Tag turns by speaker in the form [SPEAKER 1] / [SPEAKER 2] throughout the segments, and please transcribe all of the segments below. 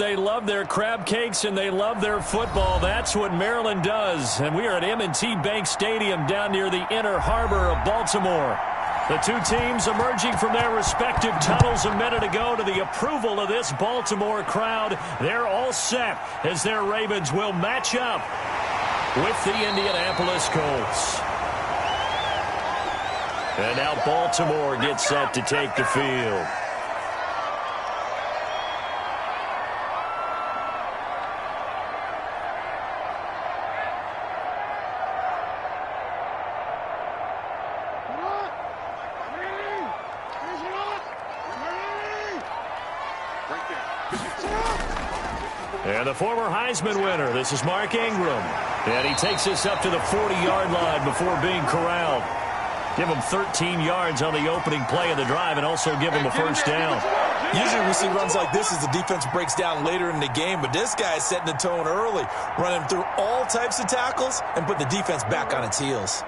[SPEAKER 1] they love their crab cakes and they love their football. That's what Maryland does. And we are at M&T Bank Stadium down near the Inner Harbor of Baltimore. The two teams emerging from their respective tunnels a minute ago to the approval of this Baltimore crowd. They're all set as their Ravens will match up with the Indianapolis Colts. And now Baltimore gets set to take the field. And the former Heisman winner, this is Mark Ingram. And he takes us up to the 40-yard line before being corralled. Give him 13 yards on the opening play of the drive and also give him a first down.
[SPEAKER 2] Usually we see runs like this as the defense breaks down later in the game, but this guy is setting the tone early, running through all types of tackles and put the defense back on its heels.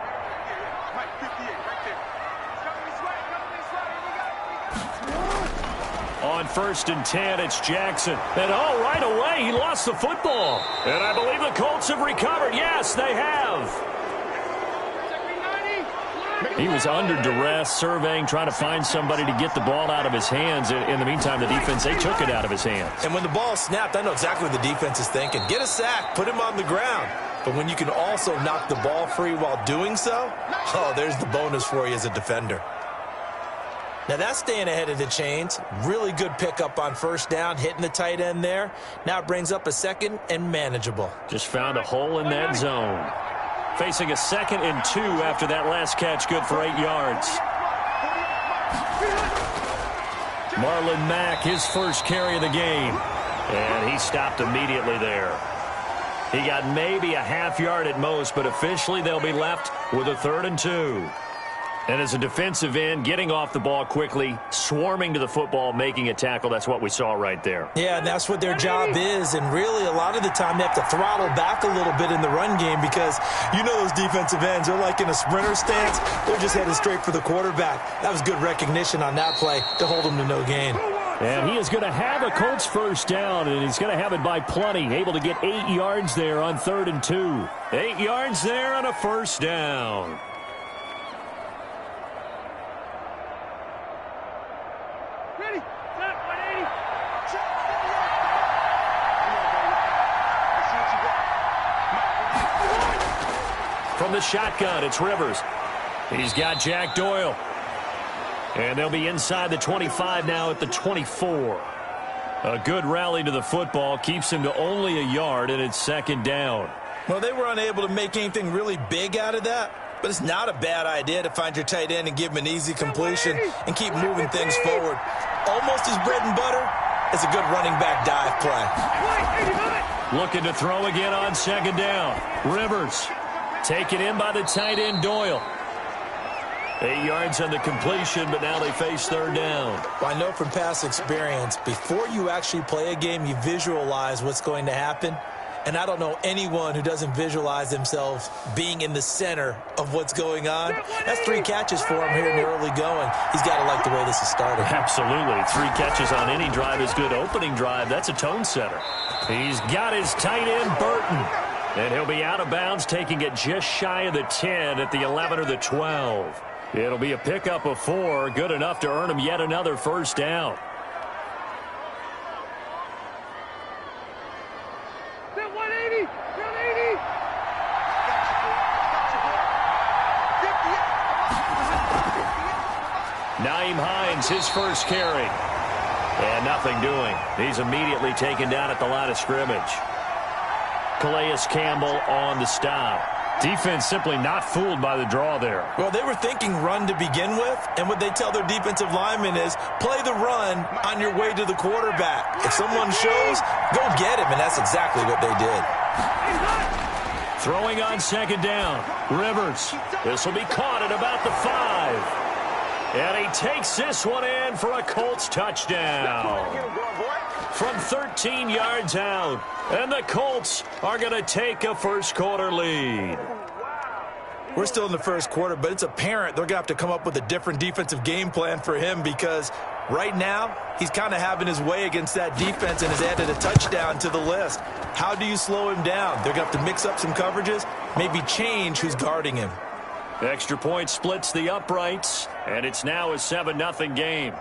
[SPEAKER 1] On 1st and 10, it's Jackson. And right away, he lost the football. And I believe the Colts have recovered. Yes, they have. He was under duress, surveying, trying to find somebody to get the ball out of his hands. In the meantime, the defense, they took it out of his hands.
[SPEAKER 2] And when the ball snapped, I know exactly what the defense is thinking. Get a sack, put him on the ground. But when you can also knock the ball free while doing so, there's the bonus for you as a defender. Now that's staying ahead of the chains. Really good pickup on first down, hitting the tight end there. Now it brings up a second and manageable.
[SPEAKER 1] Just found a hole in that zone. Facing a 2nd and 2 after that last catch, good for 8 yards. Marlon Mack, his first carry of the game. And he stopped immediately there. He got maybe a half yard at most, but officially they'll be left with a 3rd and 2. And as a defensive end, getting off the ball quickly, swarming to the football, making a tackle, that's what we saw right there.
[SPEAKER 2] Yeah, and that's what their job is. And really, a lot of the time, they have to throttle back a little bit in the run game because you know those defensive ends, they're like in a sprinter stance. They're just headed straight for the quarterback. That was good recognition on that play to hold them to no gain.
[SPEAKER 1] And he is going to have a Colts first down, and he's going to have it by plenty. Able to get 8 yards there on 3rd and 2. 8 yards there on a first down. From the shotgun, it's Rivers. He's got Jack Doyle. And they'll be inside the 25 now at the 24. A good rally to the football keeps him to only a yard, and it's 2nd down.
[SPEAKER 2] Well, they were unable to make anything really big out of that, but it's not a bad idea to find your tight end and give him an easy completion and keep moving things forward. Almost as bread and butter as a good running back dive play.
[SPEAKER 1] Looking to throw again on 2nd down. Rivers. Taken in by the tight end, Doyle. 8 yards on the completion, but now they face 3rd down.
[SPEAKER 2] Well, I know from past experience, before you actually play a game, you visualize what's going to happen. And I don't know anyone who doesn't visualize themselves being in the center of what's going on. That's 3 catches for him here in the early going. He's got to like the way this is started.
[SPEAKER 1] Absolutely. 3 catches on any drive is good. Opening drive, that's a tone setter. He's got his tight end, Burton. And he'll be out of bounds, taking it just shy of the 10 at the 11 or the 12. It'll be a pickup of 4, good enough to earn him yet another first down. Nyheim Hines, his first carry. And nothing doing. He's immediately taken down at the line of scrimmage. Calais Campbell on the stop. Defense simply not fooled by the draw there.
[SPEAKER 2] Well, they were thinking run to begin with, and what they tell their defensive linemen is play the run on your way to the quarterback. If someone shows, go get him, and that's exactly what they did.
[SPEAKER 1] Throwing on 2nd down. Rivers. This will be caught at about the 5. And he takes this one in for a Colts touchdown. From 13 yards out. And the Colts are going to take a first-quarter lead.
[SPEAKER 2] We're still in the first quarter, but it's apparent they're going to have to come up with a different defensive game plan for him because Right now, he's kind of having his way against that defense and has added a touchdown to the list. How do you slow him down? They're going to have to mix up some coverages, maybe change who's guarding him.
[SPEAKER 1] Extra point splits the uprights, and it's now a 7-0 game.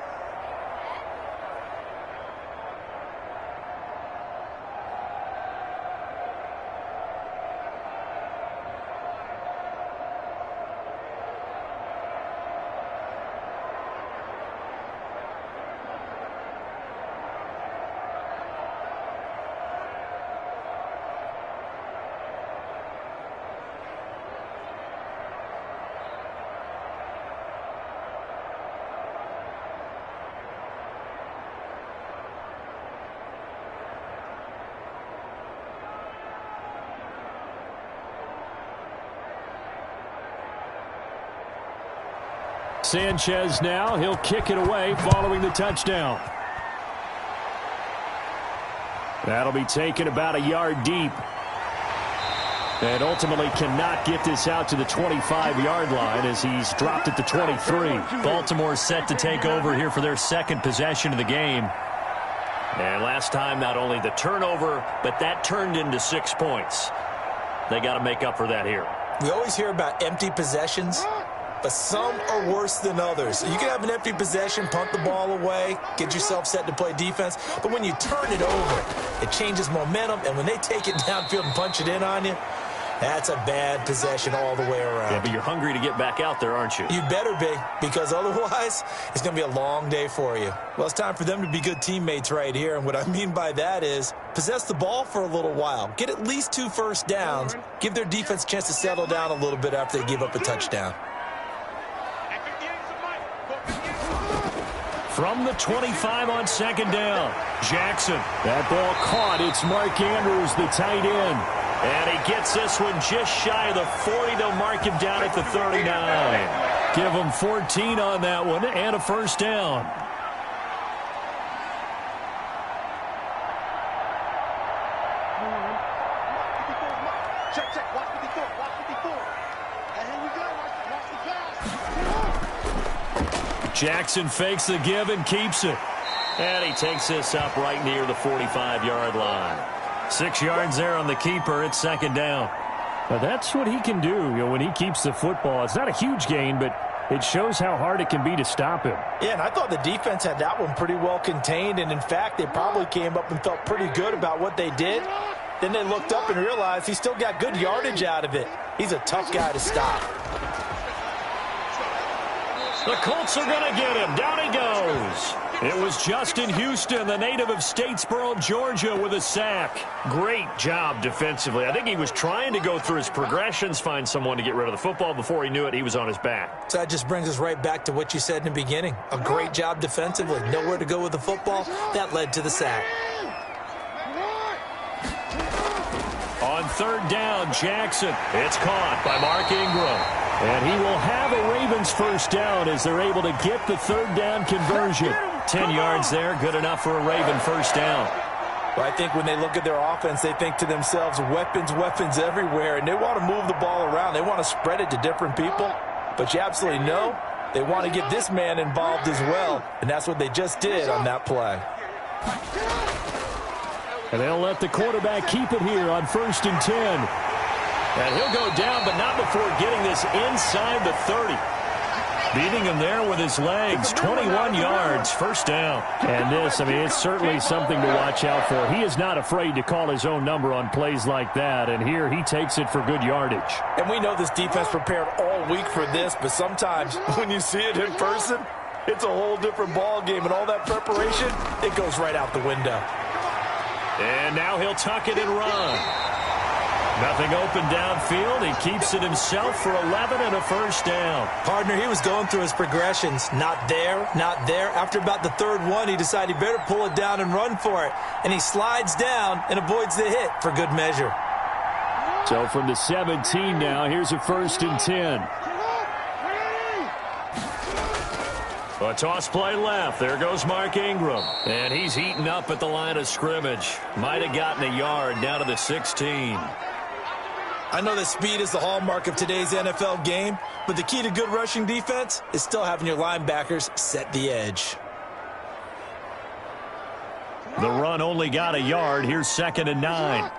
[SPEAKER 1] Sanchez now, he'll kick it away following the touchdown. That'll be taken about a yard deep. And ultimately cannot get this out to the 25-yard line as he's dropped at the 23. Baltimore set to take over here for their second possession of the game. And last time, not only the turnover, but that turned into 6 points. They got to make up for that here.
[SPEAKER 2] We always hear about empty possessions, but some are worse than others. You can have an empty possession, punt the ball away, get yourself set to play defense, but when you turn it over, it changes momentum, and when they take it downfield and punch it in on you, that's a bad possession all the way around.
[SPEAKER 1] Yeah, but you're hungry to get back out there, aren't you?
[SPEAKER 2] You better be, because otherwise, it's going to be a long day for you. Well, it's time for them to be good teammates right here, and what I mean by that is possess the ball for a little while. Get at least 2 first downs. Give their defense a chance to settle down a little bit after they give up a touchdown.
[SPEAKER 1] From the 25 on second down, Jackson. That ball caught. It's Mark Andrews, the tight end. And he gets this one just shy of the 40. They'll mark him down at the 39. Give him 14 on that one and a first down. Jackson fakes the give and keeps it. And he takes this up right near the 45-yard line. 6 yards there on the keeper. It's second down. But that's what he can do, when he keeps the football. It's not a huge gain, but it shows how hard it can be to stop him.
[SPEAKER 2] Yeah, and I thought the defense had that one pretty well contained. And, in fact, they probably came up and felt pretty good about what they did. Then they looked up and realized he still got good yardage out of it. He's a tough guy to stop.
[SPEAKER 1] The Colts are going to get him. Down he goes. It was Justin Houston, the native of Statesboro, Georgia, with a sack. Great job defensively. I think he was trying to go through his progressions, find someone to get rid of the football. Before he knew it, he was on his back.
[SPEAKER 2] So that just brings us right back to what you said in the beginning. A great job defensively. Nowhere to go with the football. That led to the sack.
[SPEAKER 1] On third down, Jackson. It's caught by Mark Ingram. And he will have a Ravens first down as they're able to get the third down conversion. 10 yards there, good enough for a Raven first down.
[SPEAKER 2] Well, I think when they look at their offense, they think to themselves, weapons, weapons everywhere, and they want to move the ball around. They want to spread it to different people. But you absolutely know they want to get this man involved as well, and that's what they just did on that play.
[SPEAKER 1] And they'll let the quarterback keep it here on 1st and 10. And he'll go down, but not before getting this inside the 30. Beating him there with his legs. 21 yards, first down. And this, it's certainly something to watch out for. He is not afraid to call his own number on plays like that. And here he takes it for good yardage.
[SPEAKER 2] And we know this defense prepared all week for this, but sometimes when you see it in person, it's a whole different ball game. And all that preparation, it goes right out the window.
[SPEAKER 1] And now he'll tuck it and run. Nothing open downfield. He keeps it himself for 11 and a first down.
[SPEAKER 2] Partner, he was going through his progressions. Not there, not there. After about the third one, he decided he better pull it down and run for it. And he slides down and avoids the hit for good measure.
[SPEAKER 1] So from the 17 now, here's a 1st and 10. A toss play left. There goes Mark Ingram. And he's eaten up at the line of scrimmage. Might have gotten a yard down to the 16.
[SPEAKER 2] I know that speed is the hallmark of today's NFL game, but the key to good rushing defense is still having your linebackers set the edge.
[SPEAKER 1] The run only got a yard. Here's 2nd and 9.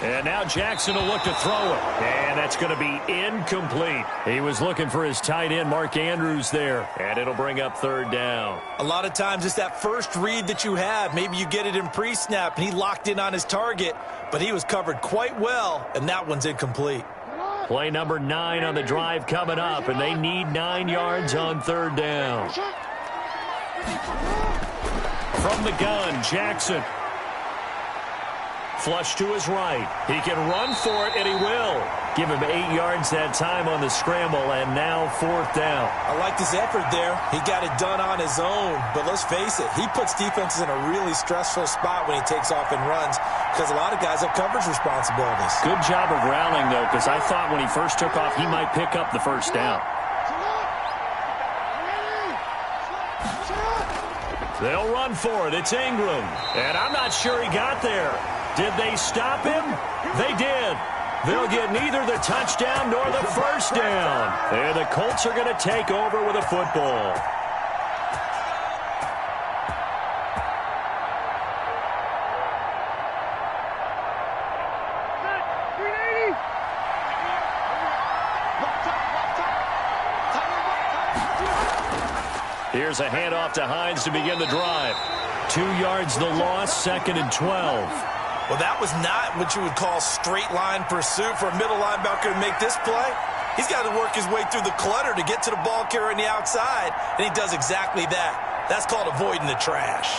[SPEAKER 1] And now Jackson will look to throw it. And that's going to be incomplete. He was looking for his tight end, Mark Andrews, there. And it'll bring up 3rd down.
[SPEAKER 2] A lot of times it's that first read that you have. Maybe you get it in pre-snap, and he locked in on his target, but he was covered quite well, and that one's incomplete.
[SPEAKER 1] Play number 9 on the drive coming up, and they need 9 yards on 3rd down. From the gun, Jackson. Flush to his right. He can run for it, and he will. Give him 8 yards that time on the scramble, and now 4th down.
[SPEAKER 2] I liked his effort there. He got it done on his own. But let's face it, he puts defenses in a really stressful spot when he takes off and runs because a lot of guys have coverage responsibilities.
[SPEAKER 1] Good job of rallying, though, because I thought when he first took off, he might pick up the 1st down. They'll run for it. It's Ingram. And I'm not sure he got there. Did they stop him? They did. They'll get neither the touchdown nor the 1st down. And the Colts are going to take over with a football. Here's a handoff to Hines to begin the drive. 2 yards the loss, 2nd and 12.
[SPEAKER 2] Well, that was not what you would call straight line pursuit for a middle linebacker to make this play. He's got to work his way through the clutter to get to the ball carrier on the outside, and he does exactly that. That's called avoiding the trash.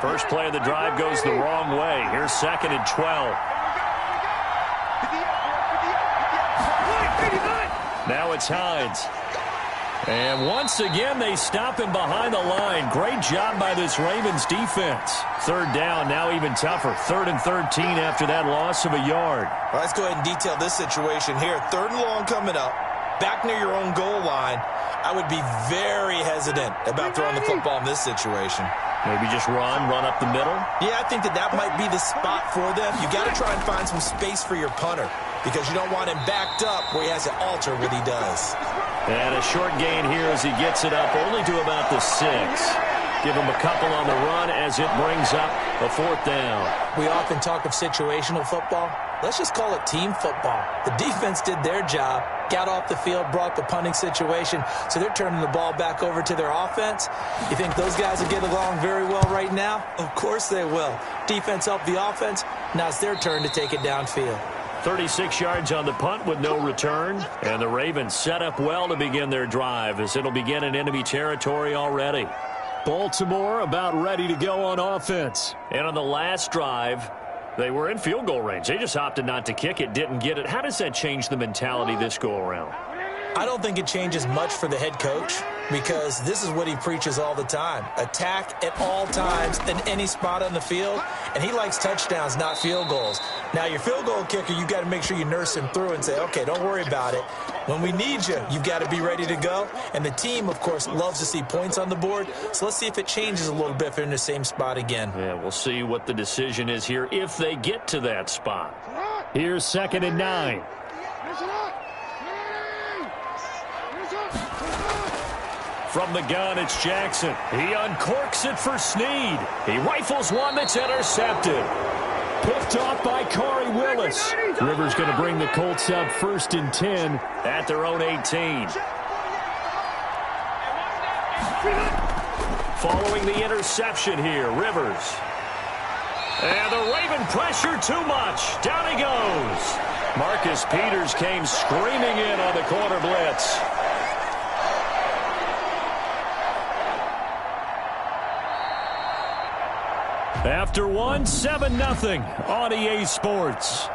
[SPEAKER 1] First play of the drive goes the wrong way. Here's 2nd and 12. Now it's Hines. And once again, they stop him behind the line. Great job by this Ravens defense. 3rd down, now even tougher. 3rd and 13 after that loss of a yard.
[SPEAKER 2] Well, let's go ahead and detail this situation here. 3rd and long coming up. Back near your own goal line. I would be very hesitant about throwing the football in this situation.
[SPEAKER 1] Maybe just run up the middle?
[SPEAKER 2] Yeah, I think that might be the spot for them. You got to try and find some space for your punter because you don't want him backed up where he has to alter what he does.
[SPEAKER 1] And a short gain here as he gets it up only to about the 6. Give him a couple on the run as it brings up a 4th down.
[SPEAKER 2] We often talk of situational football. Let's just call it team football. The defense did their job, got off the field, brought the punting situation, so they're turning the ball back over to their offense. You think those guys will get along very well right now? Of course they will. Defense helped the offense. Now it's their turn to take it downfield.
[SPEAKER 1] 36 yards on the punt with no return. And the Ravens set up well to begin their drive as it'll begin in enemy territory already. Baltimore about ready to go on offense. And on the last drive, they were in field goal range. They just opted not to kick it, didn't get it. How does that change the mentality this go-around?
[SPEAKER 2] I don't think it changes much for the head coach because this is what he preaches all the time. Attack at all times in any spot on the field, and he likes touchdowns, not field goals. Now, your field goal kicker, you've got to make sure you nurse him through and say, okay, don't worry about it. When we need you, you've got to be ready to go. And the team, of course, loves to see points on the board. So let's see if it changes a little bit if they're in the same spot again.
[SPEAKER 1] Yeah, we'll see what the decision is here if they get to that spot. Here's 2nd and 9. From the gun, it's Jackson. He uncorks it for Snead. He rifles one that's intercepted. Picked off by Corey Willis. Rivers going to bring the Colts up 1st and 10 at their own 18. Following the interception here, Rivers. And the Raven pressure too much. Down he goes. Marcus Peters came screaming in on the corner blitz. After one, 7-0 on EA Sports.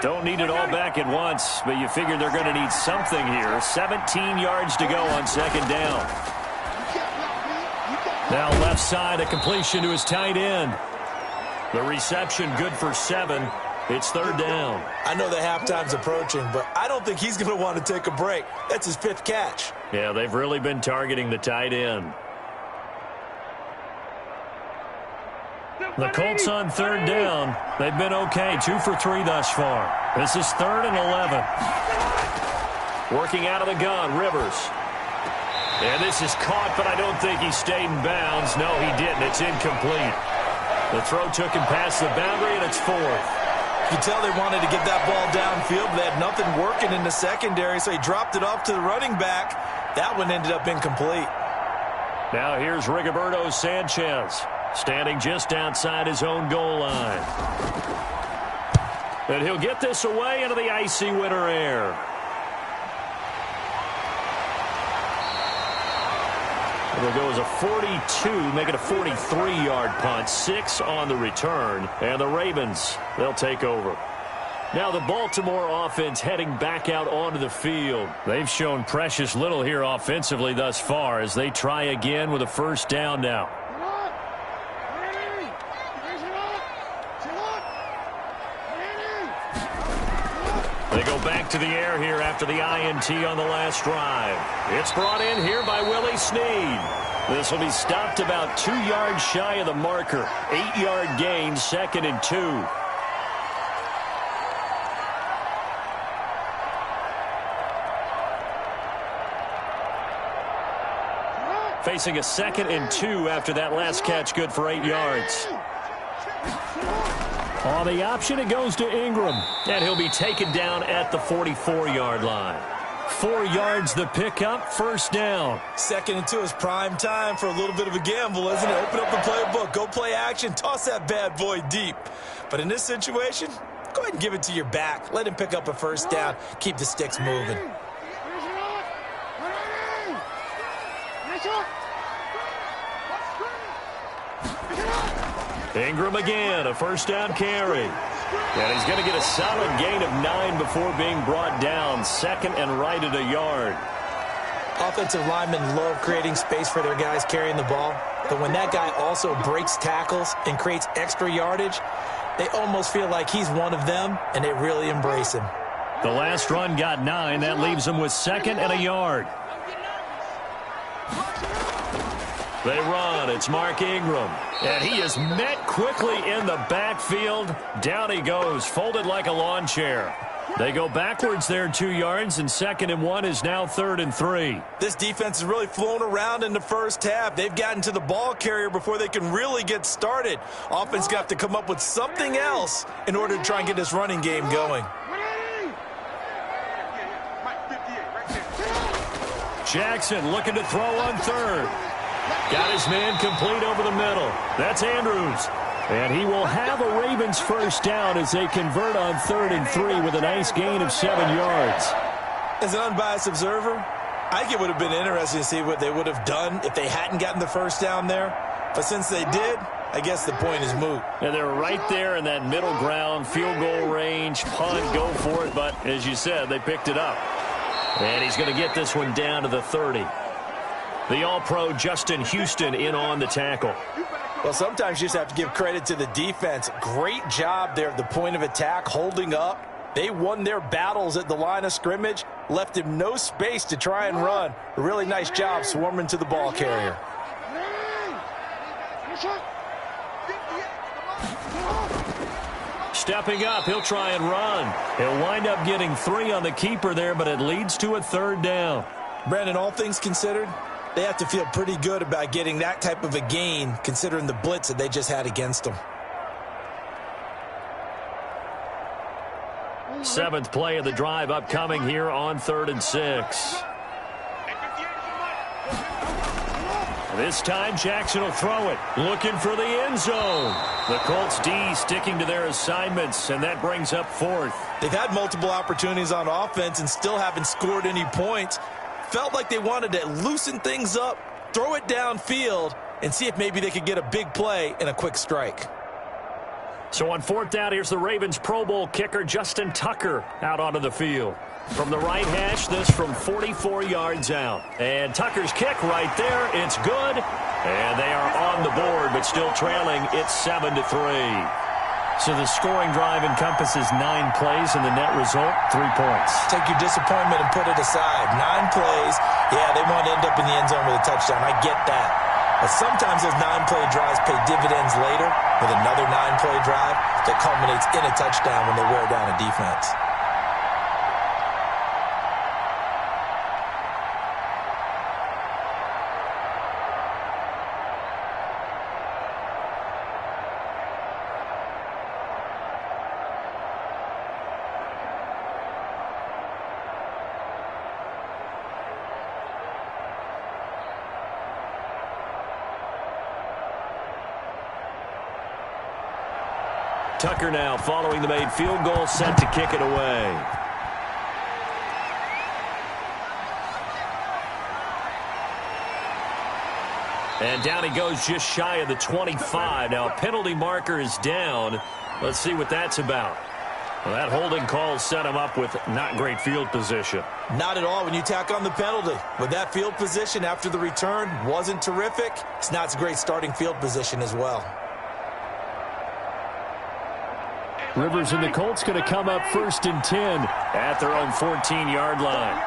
[SPEAKER 1] Don't need it all back at once, but you figure they're going to need something here. 17 yards to go on 2nd down. Now left side, a completion to his tight end. The reception good for 7. It's 3rd down.
[SPEAKER 2] I know the halftime's approaching, but I don't think he's going to want to take a break. That's his 5th catch.
[SPEAKER 1] Yeah, they've really been targeting the tight end. The Colts on third down. They've been okay, 2 for 3 thus far. This is 3rd and 11. Working out of the gun, Rivers. And this is caught, but I don't think he stayed in bounds. No, he didn't. It's incomplete. The throw took him past the boundary, and it's 4th.
[SPEAKER 2] You can tell they wanted to get that ball downfield, but they had nothing working in the secondary, so he dropped it off to the running back. That one ended up incomplete.
[SPEAKER 1] Now here's Rigoberto Sanchez, standing just outside his own goal line. And he'll get this away into the icy winter air. It'll go as a 42, make it a 43-yard punt, 6 on the return, and the Ravens, they'll take over. Now the Baltimore offense heading back out onto the field. They've shown precious little here offensively thus far as they try again with a first down now. They go back to the air here after the INT on the last drive. It's brought in here by Willie Snead. This will be stopped about 2 yards shy of the marker. 8-yard gain, 2nd and 2. Facing a 2nd and 2 after that last catch, good for 8 yards. On the option, it goes to Ingram, and he'll be taken down at the 44-yard line. 4 yards the pickup, first down.
[SPEAKER 2] 2nd and 2 is prime time for a little bit of a gamble, isn't it? Open up the playbook, go play action, toss that bad boy deep. But in this situation, go ahead and give it to your back. Let him pick up a first down, keep the sticks moving.
[SPEAKER 1] Ingram again, a first down carry. And he's going to get a solid gain of 9 before being brought down. 2nd and right at a yard.
[SPEAKER 2] Offensive linemen love creating space for their guys carrying the ball. But when that guy also breaks tackles and creates extra yardage, they almost feel like he's one of them, and they really embrace him.
[SPEAKER 1] The last run got 9. That leaves him with 2nd and a yard. They run. It's Mark Ingram. And he is met quickly in the backfield. Down he goes, folded like a lawn chair. They go backwards there 2 yards, and 2nd and 1 is now 3rd and 3.
[SPEAKER 2] This defense has really flown around in the first half. They've gotten to the ball carrier before they can really get started. Offense got to come up with something else in order to try and get this running game going.
[SPEAKER 1] Jackson looking to throw on 3rd. Got his man complete over the middle. That's Andrews. And he will have a Ravens first down as they convert on 3rd and 3 with a nice gain of 7 yards.
[SPEAKER 2] As an unbiased observer, I think it would have been interesting to see what they would have done if they hadn't gotten the first down there. But since they did, I guess the point is moot.
[SPEAKER 1] And they're right there in that middle ground, field goal range, punt, go for it. But as you said, they picked it up. And he's going to get this one down to the 30. The All-Pro Justin Houston in on the tackle.
[SPEAKER 2] Well, sometimes you just have to give credit to the defense. Great job there at the point of attack, holding up. They won their battles at the line of scrimmage, left him no space to try and run. A really nice job swarming to the ball carrier.
[SPEAKER 1] Stepping up, he'll try and run. He'll wind up getting 3 on the keeper there, but it leads to a 3rd down.
[SPEAKER 2] Brandon, all things considered, they have to feel pretty good about getting that type of a gain, considering the blitz that they just had against them.
[SPEAKER 1] 7th play of the drive upcoming here on 3rd and 6. This time Jackson will throw it, looking for the end zone. The Colts D sticking to their assignments, and that brings up 4th.
[SPEAKER 2] They've had multiple opportunities on offense and still haven't scored any points. Felt like they wanted to loosen things up, throw it downfield, and see if maybe they could get a big play and a quick strike.
[SPEAKER 1] So on 4th down, here's the Ravens Pro Bowl kicker Justin Tucker out onto the field. From the right hash, this from 44 yards out. And Tucker's kick right there. It's good. And they are on the board, but still trailing. It's 7-3. So the scoring drive encompasses 9 plays, and the net result, 3 points.
[SPEAKER 2] Take your disappointment and put it aside. 9 plays. Yeah, they want to end up in the end zone with a touchdown. I get that. But sometimes those 9-play drives pay dividends later with another 9-play drive that culminates in a touchdown when they wear down a defense.
[SPEAKER 1] Tucker now following the made field goal, set to kick it away. And down he goes just shy of the 25. Now a penalty marker is down. Let's see what that's about. Well, that holding call set him up with not great field position.
[SPEAKER 2] Not at all when you tack on the penalty. With that field position after the return wasn't terrific. It's not a great starting field position as well.
[SPEAKER 1] Rivers and the Colts going to come up 1st and 10 at their own 14-yard line.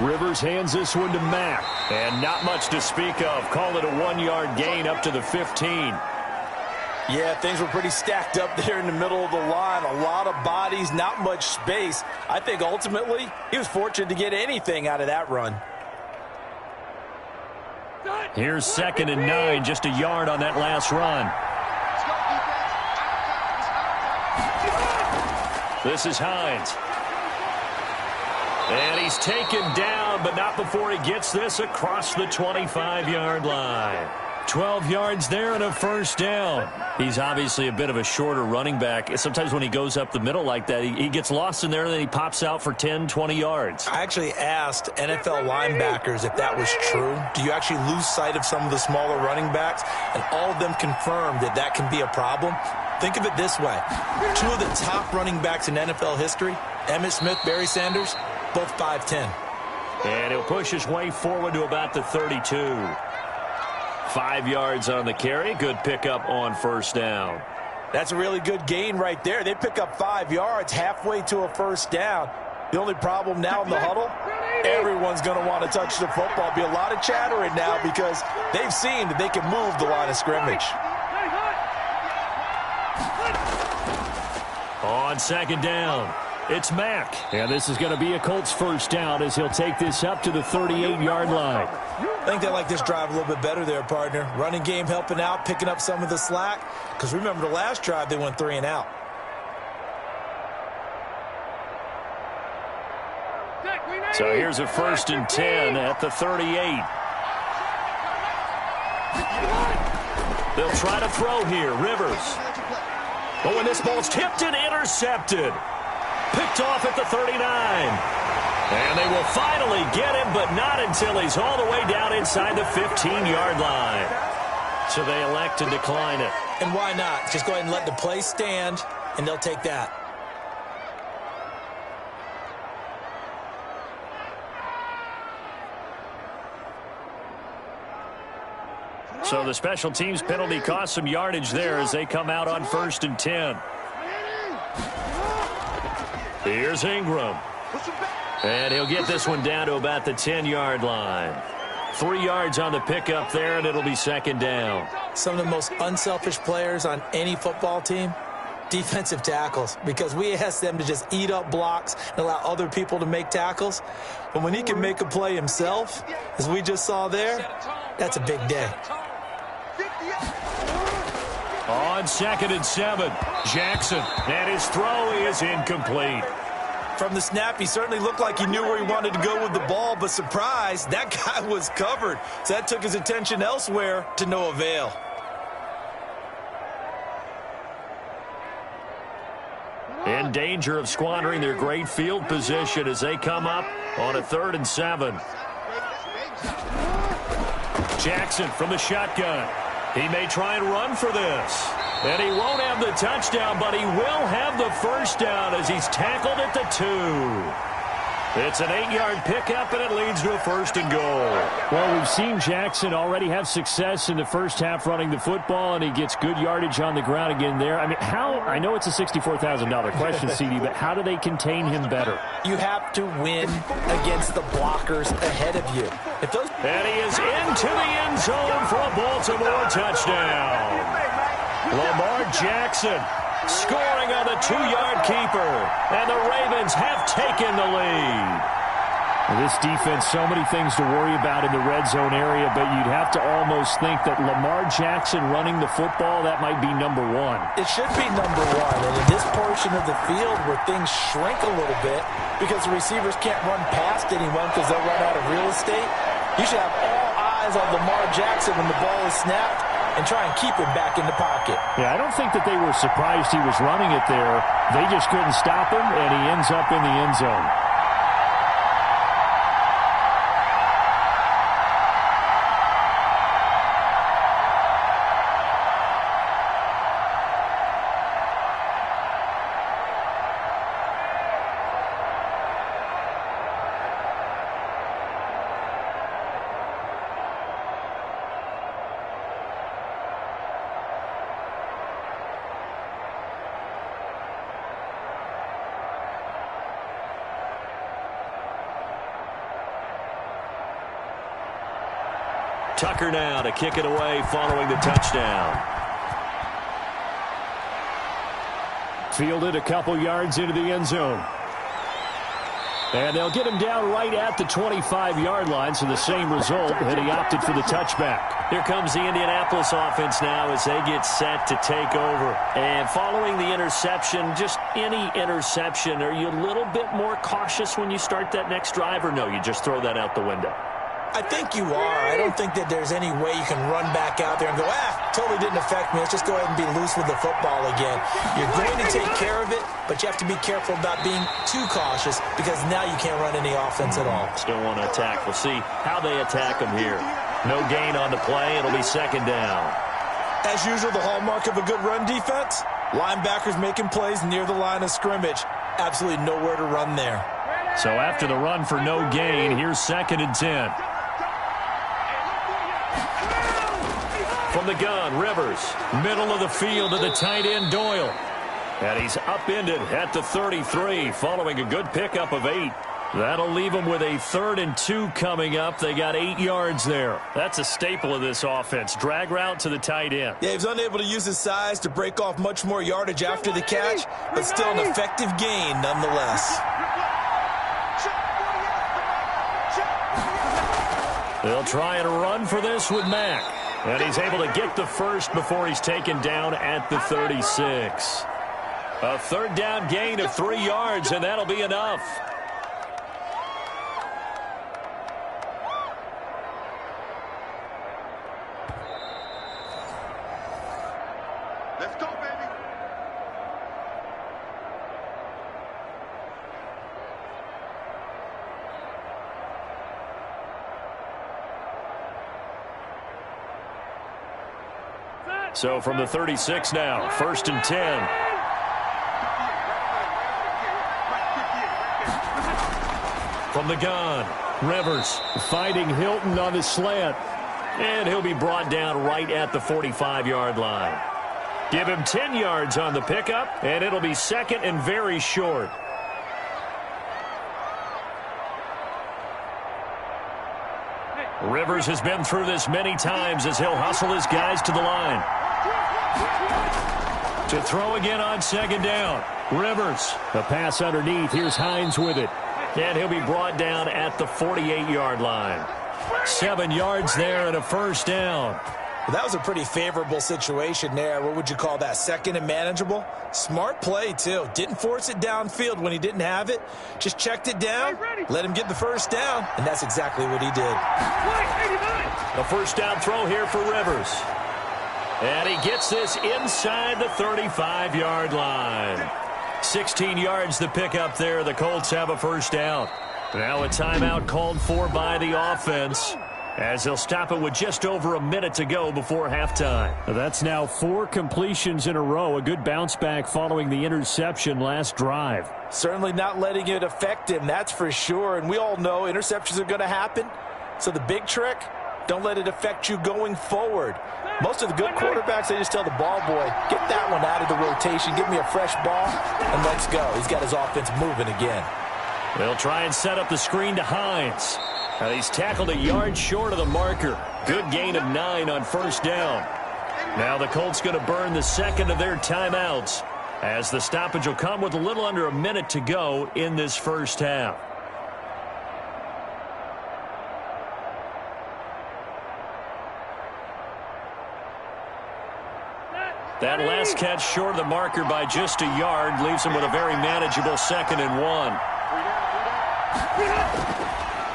[SPEAKER 1] Rivers hands this one to Mack. And not much to speak of. Call it a 1-yard gain up to the 15.
[SPEAKER 2] Yeah, things were pretty stacked up there in the middle of the line. A lot of bodies, not much space. I think ultimately he was fortunate to get anything out of that run.
[SPEAKER 1] Here's 2nd and 9, just a yard on that last run. This is Hines. And he's taken down, but not before he gets this across the 25-yard line. 12 yards there and a 1st down. He's obviously a bit of a shorter running back. Sometimes when he goes up the middle like that, he gets lost in there and then he pops out for 10, 20 yards.
[SPEAKER 2] I actually asked NFL linebackers if that was true. Do you actually lose sight of some of the smaller running backs? And all of them confirmed that that can be a problem. Think of it this way. 2 of the top running backs in NFL history, Emmitt Smith, Barry Sanders, both 5'10".
[SPEAKER 1] And he'll push his way forward to about the 32. 5 yards on the carry. Good pickup on 1st down.
[SPEAKER 2] That's a really good gain right there. They pick up 5 yards halfway to a 1st down. The only problem now in the huddle, everyone's going to want to touch the football. Be a lot of chattering now because they've seen that they can move the line of scrimmage.
[SPEAKER 1] On 2nd down, it's Mack. And this is going to be a Colts 1st down as he'll take this up to the 38-yard line.
[SPEAKER 2] I think they like this drive a little bit better there, partner. Running game helping out, picking up some of the slack. Because remember the last drive, they went 3 and out.
[SPEAKER 1] So here's a 1st and 10 at the 38. They'll try to throw here. Rivers. But when this ball's tipped and intercepted. Picked off at the 39. And they will finally get him, but not until he's all the way down inside the 15-yard line. So they elect to decline it.
[SPEAKER 2] And why not? Just go ahead and let the play stand, and they'll take that.
[SPEAKER 1] So the special teams penalty cost some yardage there as they come out on 1st and 10. Here's Ingram. And he'll get this one down to about the 10-yard line. 3 yards on the pickup there, and it'll be 2nd down.
[SPEAKER 2] Some of the most unselfish players on any football team, defensive tackles, because we ask them to just eat up blocks and allow other people to make tackles. But when he can make a play himself, as we just saw there, that's a big day.
[SPEAKER 1] On 2nd and 7, Jackson, and his throw is incomplete.
[SPEAKER 2] From the snap, he certainly looked like he knew where he wanted to go with the ball, but surprise, that guy was covered. So that took his attention elsewhere to no avail.
[SPEAKER 1] In danger of squandering their great field position as they come up on a 3rd and 7. Jackson from the shotgun. He may try and run for this. And he won't have the touchdown, but he will have the 1st down as he's tackled at the 2. It's an 8-yard pickup, and it leads to a 1st and goal. Well, we've seen Jackson already have success in the first half running the football, and he gets good yardage on the ground again there. I mean, I know it's a $64,000 question, CD, but how do they contain him better?
[SPEAKER 2] You have to win against the blockers ahead of you.
[SPEAKER 1] And he is into the end zone for a Baltimore touchdown. Lamar Jackson scoring on the 2-yard keeper, and the Ravens have taken the lead. This defense, so many things to worry about in the red zone area, but you'd have to almost think that Lamar Jackson running the football, that might be number one.
[SPEAKER 2] It should be number one, and in this portion of the field where things shrink a little bit because the receivers can't run past anyone because they'll run out of real estate, you should have all eyes on Lamar Jackson when the ball is snapped and try and keep him back in the pocket.
[SPEAKER 1] Yeah, I don't think that they were surprised he was running it there. They just couldn't stop him, and he ends up in the end zone. Tucker now to kick it away following the touchdown. Fielded a couple yards into the end zone. And they'll get him down right at the 25-yard line, so the same result, and he opted for the touchback. Here comes the Indianapolis offense now as they get set to take over. And following the interception, just any interception, are you a little bit more cautious when you start that next drive, or no, you just throw that out the window?
[SPEAKER 2] I think you are. I don't think that there's any way you can run back out there and go, totally didn't affect me. Let's just go ahead and be loose with the football again. You're going to take care of it, but you have to be careful about being too cautious because now you can't run any offense at all.
[SPEAKER 1] Still want to attack. We'll see how they attack them here. No gain on the play. It'll be 2nd down.
[SPEAKER 2] As usual, the hallmark of a good run defense, linebackers making plays near the line of scrimmage. Absolutely nowhere to run there.
[SPEAKER 1] So after the run for no gain, here's 2nd and 10. From the gun, Rivers, middle of the field to the tight end, Doyle. And he's upended at the 33 following a good pickup of 8. That'll leave them with a 3rd and 2 coming up. They got 8 yards there. That's a staple of this offense. Drag route to the tight end.
[SPEAKER 2] Yeah, he was unable to use his size to break off much more yardage after the catch, but still an effective gain nonetheless.
[SPEAKER 1] They'll try and run for this with Mack. And he's able to get the first before he's taken down at the 36. A 3rd down gain of 3 yards, and that'll be enough.
[SPEAKER 3] Let's go, baby.
[SPEAKER 1] So from the 36 now, 1st and 10. From the gun, Rivers fighting Hilton on the slant. And he'll be brought down right at the 45-yard line. Give him 10 yards on the pickup, and it'll be 2nd and very short. Rivers has been through this many times as he'll hustle his guys to the line. To throw again on 2nd down. Rivers, the pass underneath. Here's Hines with it. And he'll be brought down at the 48-yard line. 7 yards there and a 1st down.
[SPEAKER 2] Well, that was a pretty favorable situation there. What would you call that? 2nd and manageable? Smart play, too. Didn't force it downfield when he didn't have it. Just checked it down, let him get the 1st down, and that's exactly what he did.
[SPEAKER 1] A 1st down throw here for Rivers. And he gets this inside the 35-yard line. 16 yards to pick up there. The Colts have a 1st down. Now a timeout called for by the offense. as they'll stop it with just over a minute to go before halftime. That's now 4 completions in a row. A good bounce back following the interception last drive.
[SPEAKER 2] Certainly not letting it affect him, that's for sure. And we all know interceptions are going to happen. So the big trick, don't let it affect you going forward. Most of the good quarterbacks, they just tell the ball boy, get that one out of the rotation, give me a fresh ball, and let's go. He's got his offense moving again.
[SPEAKER 1] They'll try and set up the screen to Hines. Now he's tackled a yard short of the marker. Good gain of 9 on first down. Now the Colts going to burn the second of their timeouts, as the stoppage will come with a little under a minute to go in this first half. That last catch short of the marker by just a yard leaves him with a very manageable 2nd and 1.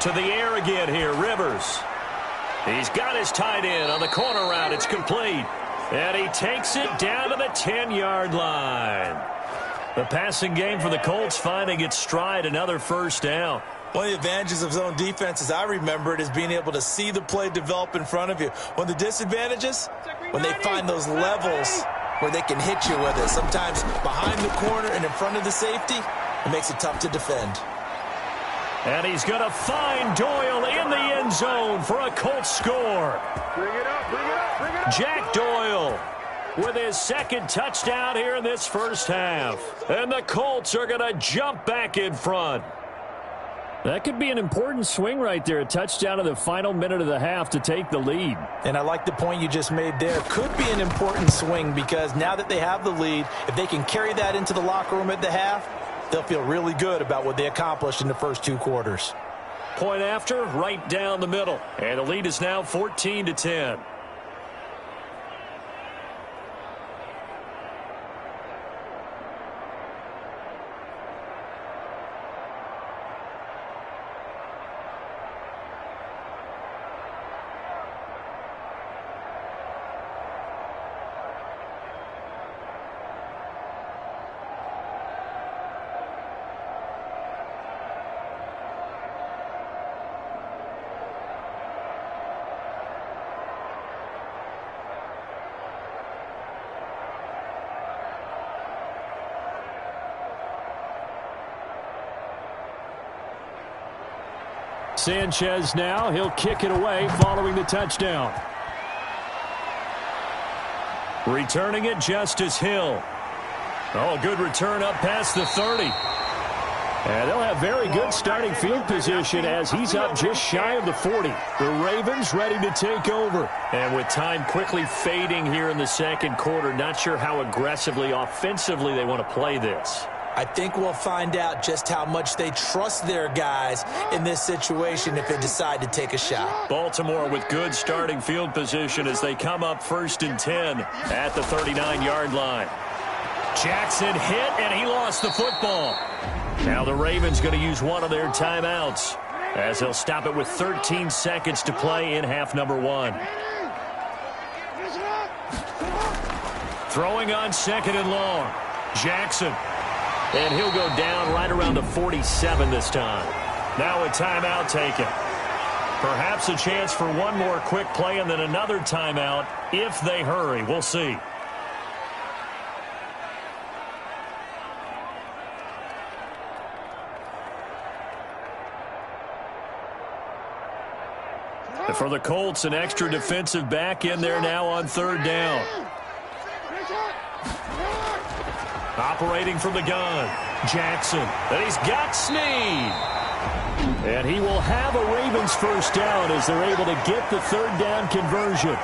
[SPEAKER 1] To the air again here, Rivers. He's got his tight end on the corner route. It's complete. And he takes it down to the 10-yard line. The passing game for the Colts finding its stride, another first down.
[SPEAKER 2] One of the advantages of zone defense, as I remember it, is being able to see the play develop in front of you. One of the disadvantages, when they find those levels where they can hit you with it. Sometimes behind the corner and in front of the safety, it makes it tough to defend.
[SPEAKER 1] And he's going to find Doyle in the end zone for a Colts score.
[SPEAKER 3] Bring it up, bring it up, bring it up.
[SPEAKER 1] Jack Doyle with his 2nd touchdown here in this first half. And the Colts are going to jump back in front. That could be an important swing right there. A touchdown in the final minute of the half to take the lead.
[SPEAKER 2] And I like the point you just made there. Could be an important swing because now that they have the lead, if they can carry that into the locker room at the half, they'll feel really good about what they accomplished in the first 2 quarters.
[SPEAKER 1] Point after, right down the middle. And the lead is now 14-10. Sanchez now, he'll kick it away following the touchdown. Returning it, Justice Hill. Oh, good return up past the 30. And they'll have very good starting field position as he's up just shy of the 40. The Ravens ready to take over. And with time quickly fading here in the second quarter, not sure how aggressively, offensively they want to play this.
[SPEAKER 2] I think we'll find out just how much they trust their guys in this situation if they decide to take a shot.
[SPEAKER 1] Baltimore with good starting field position as they come up 1st and 10 at the 39-yard line. Jackson hit, and he lost the football. Now the Ravens going to use one of their timeouts as they'll stop it with 13 seconds to play in half number 1. Throwing on 2nd and long. Jackson. And he'll go down right around the 47 this time. Now a timeout taken. Perhaps a chance for one more quick play and then another timeout if they hurry. We'll see. And for the Colts, an extra defensive back in there now on 3rd down. Operating from the gun, Jackson. And he's got Snead. And he will have a Ravens first down as they're able to get the 3rd down conversion.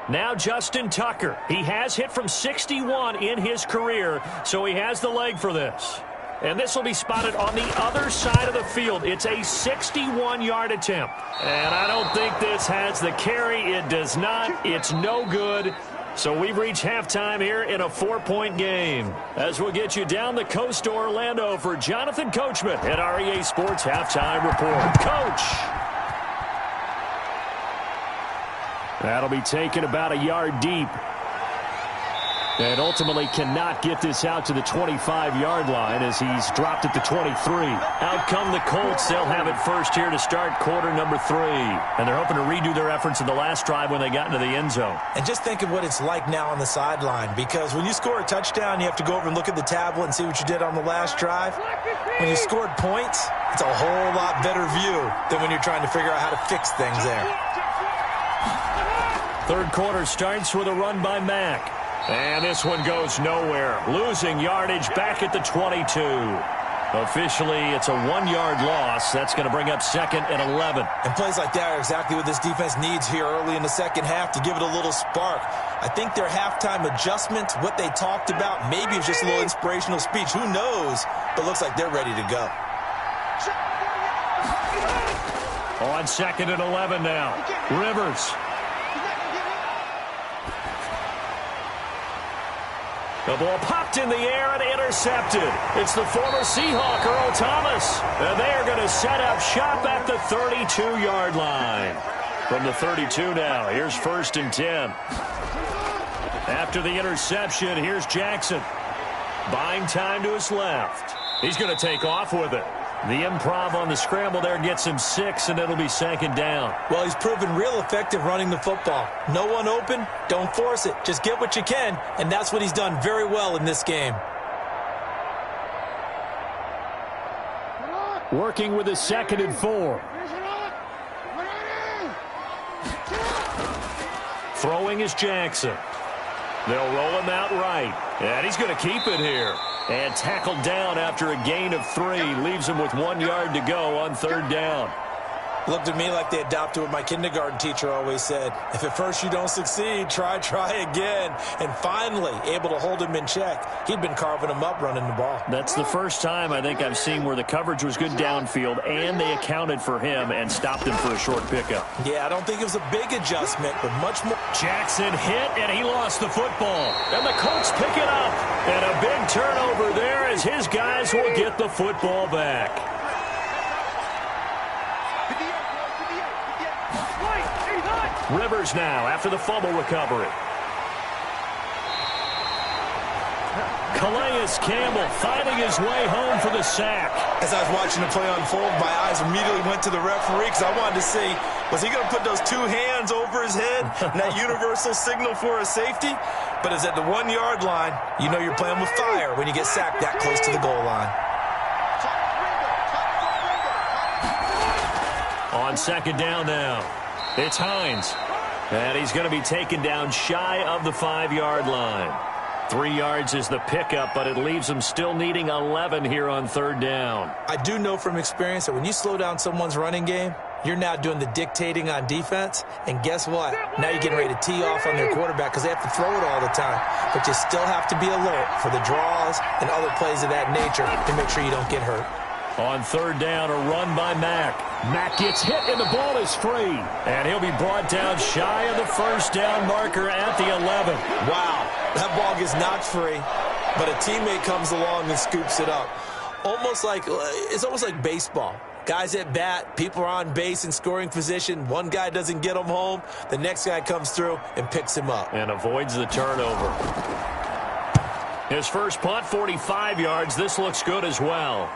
[SPEAKER 1] Now Justin Tucker. He has hit from 61 in his career, so he has the leg for this. And this will be spotted on the other side of the field. It's a 61-yard attempt. And I don't think this has the carry. It does not. It's no good. So we've reached halftime here in a 4-point game. As we'll get you down the coast to Orlando for Jonathan Coachman at REA Sports Halftime Report. Coach. That'll be taken about a yard deep. And ultimately cannot get this out to the 25-yard line as he's dropped at the 23. Out come the Colts. They'll have it first here to start quarter number 3. And they're hoping to redo their efforts in the last drive when they got into the end zone.
[SPEAKER 2] And just think of what it's like now on the sideline, because when you score a touchdown, you have to go over and look at the tablet and see what you did on the last drive. When you scored points, it's a whole lot better view than when you're trying to figure out how to fix things there.
[SPEAKER 1] Third quarter starts with a run by Mack. And this one goes nowhere. Losing yardage back at the 22. Officially, it's a 1-yard loss. That's going to bring up 2nd and 11.
[SPEAKER 2] And plays like that are exactly what this defense needs here early in the second half to give it a little spark. I think their halftime adjustment, what they talked about, maybe it's just a little inspirational speech. Who knows? But looks like they're ready to go.
[SPEAKER 1] On 2nd and 11 now. Rivers. The ball popped in the air and intercepted. It's the former Seahawk, Earl Thomas. And they are going to set up shop at the 32-yard line. From the 32 now, here's 1st and 10. After the interception, here's Jackson. Buying time to his left. He's going to take off with it. The improv on the scramble there gets him 6, and it'll be 2nd down.
[SPEAKER 2] Well, he's proven real effective running the football. No one open, don't force it. Just get what you can, and that's what he's done very well in this game.
[SPEAKER 1] Working with a 2nd and 4. Throwing is Jackson. They'll roll him out right, and he's going to keep it here. And tackled down after a gain of 3. Leaves him with 1 yard to go on 3rd down.
[SPEAKER 2] Looked at me like they adopted what my kindergarten teacher always said. If at first you don't succeed, try again. And finally, able to hold him in check. He'd been carving him up running the ball.
[SPEAKER 1] That's the first time I think I've seen where the coverage was good downfield, and they accounted for him and stopped him for a short pickup.
[SPEAKER 2] Yeah, I don't think it was a big adjustment, but much more.
[SPEAKER 1] Jackson hit, and he lost the football. And the Colts pick it up. And a big turnover there as his guys will get the football back. Rivers now after the fumble recovery. Calais Campbell finding his way home for the sack.
[SPEAKER 2] As I was watching the play unfold, my eyes immediately went to the referee because I wanted to see, was he going to put those 2 hands over his head, that universal signal for a safety? But it's at the 1-yard line. You know you're playing with fire when you get sacked that close to the goal line.
[SPEAKER 1] On 2nd down now, it's Hines. And he's going to be taken down shy of the 5-yard line. 3 yards is the pickup, but it leaves him still needing 11 here on 3rd down.
[SPEAKER 2] I do know from experience that when you slow down someone's running game, you're now doing the dictating on defense. And guess what? Now you're getting ready to tee off on their quarterback because they have to throw it all the time. But you still have to be alert for the draws and other plays of that nature to make sure you don't get hurt.
[SPEAKER 1] On 3rd down, a run by Mack. Mack gets hit, and the ball is free. And he'll be brought down shy of the 1st down marker at the 11.
[SPEAKER 2] Wow, that ball gets knocked free, but a teammate comes along and scoops it up. It's almost like baseball. Guys at bat, people are on base in scoring position. One guy doesn't get him home. The next guy comes through and picks him up.
[SPEAKER 1] And avoids the turnover. His first punt, 45 yards. This looks good as well.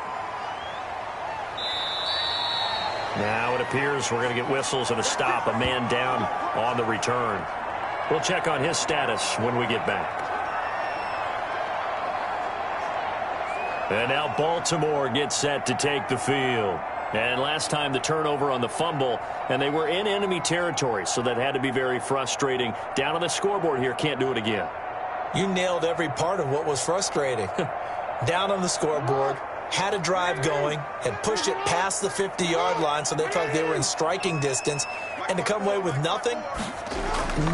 [SPEAKER 1] Now it appears we're going to get whistles and a stop. A man down on the return. We'll check on his status when we get back. And now Baltimore gets set to take the field. And last time the turnover on the fumble, and they were in enemy territory, so that had to be very frustrating. Down on the scoreboard here, can't do it again.
[SPEAKER 2] You nailed every part of what was frustrating. Down on the scoreboard, had a drive going, had pushed it past the 50-yard line so they felt like they were in striking distance, and to come away with nothing,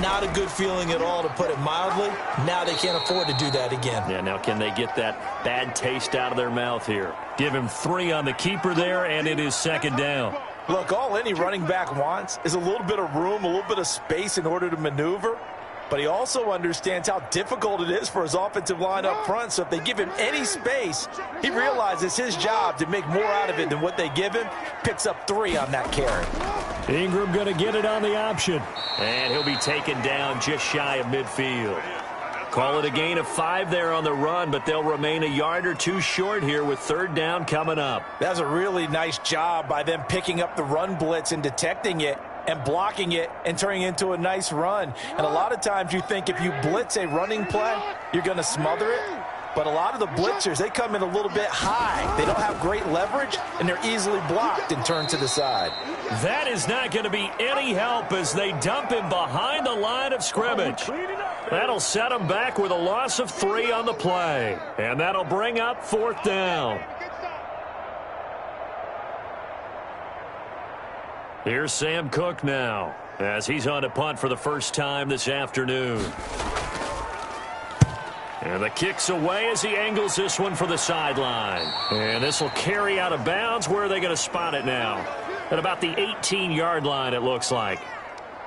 [SPEAKER 2] not a good feeling at all, to put it mildly. Now they can't afford to do that again.
[SPEAKER 1] Yeah, now can they get that bad taste out of their mouth here? Give him 3 on the keeper there, and it is 2nd down.
[SPEAKER 2] Look, all any running back wants is a little bit of room, a little bit of space in order to maneuver. But he also understands how difficult it is for his offensive line up front. So if they give him any space, he realizes his job to make more out of it than what they give him. Picks up 3 on that carry.
[SPEAKER 1] Ingram going to get it on the option. And he'll be taken down just shy of midfield. Call it a gain of 5 there on the run, but they'll remain a yard or 2 short here with 3rd down coming up.
[SPEAKER 2] That's a really nice job by them picking up the run blitz and detecting it and blocking it and turning it into a nice run. And a lot of times you think if you blitz a running play, you're going to smother it. But a lot of the blitzers, they come in a little bit high. They don't have great leverage, and they're easily blocked and turned to the side.
[SPEAKER 1] That is not going to be any help as they dump him behind the line of scrimmage. That'll set him back with a loss of 3 on the play. And that'll bring up 4th down. Here's Sam Cook now as he's on to punt for the first time this afternoon. And the kick's away as he angles this one for the sideline. And this will carry out of bounds. Where are they going to spot it now? At about the 18-yard line, it looks like.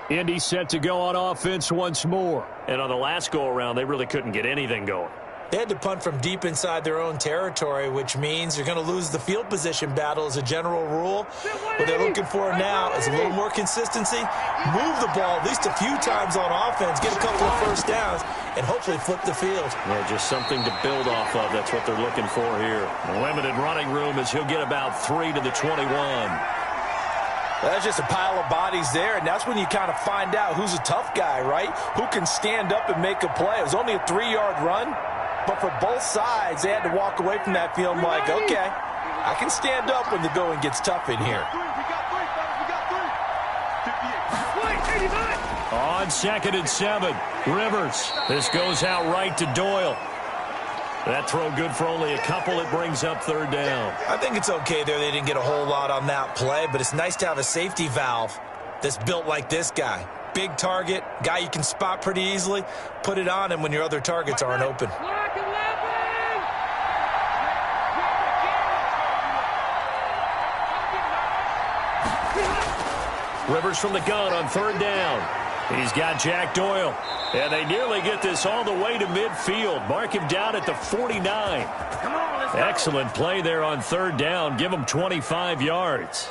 [SPEAKER 1] Indy set to go on offense once more. And on the last go-around, they really couldn't get anything going.
[SPEAKER 2] They had to punt from deep inside their own territory, which means you're going to lose the field position battle as a general rule. What they're looking for now is a little more consistency, move the ball at least a few times on offense, get a couple of first downs, and hopefully flip the field.
[SPEAKER 1] Yeah, just something to build off of. That's what they're looking for here. Limited running room as he'll get about 3 to the 21.
[SPEAKER 2] That's just a pile of bodies there, and that's when you kind of find out who's a tough guy, right? Who can stand up and make a play. It was only a 3-yard run, but for both sides, they had to walk away from that field like, okay, I can stand up when the going gets tough in here.
[SPEAKER 1] On 2nd and 7, Rivers. This goes out right to Doyle. That throw good for only a couple. It brings up 3rd down.
[SPEAKER 2] I think it's okay there. They didn't get a whole lot on that play, but it's nice to have a safety valve that's built like this guy. Big target, guy you can spot pretty easily. Put it on him when your other targets aren't open.
[SPEAKER 1] Rivers from the gun on 3rd down. He's got Jack Doyle. And they nearly get this all the way to midfield. Mark him down at the 49. Excellent play there on 3rd down. Give him 25 yards.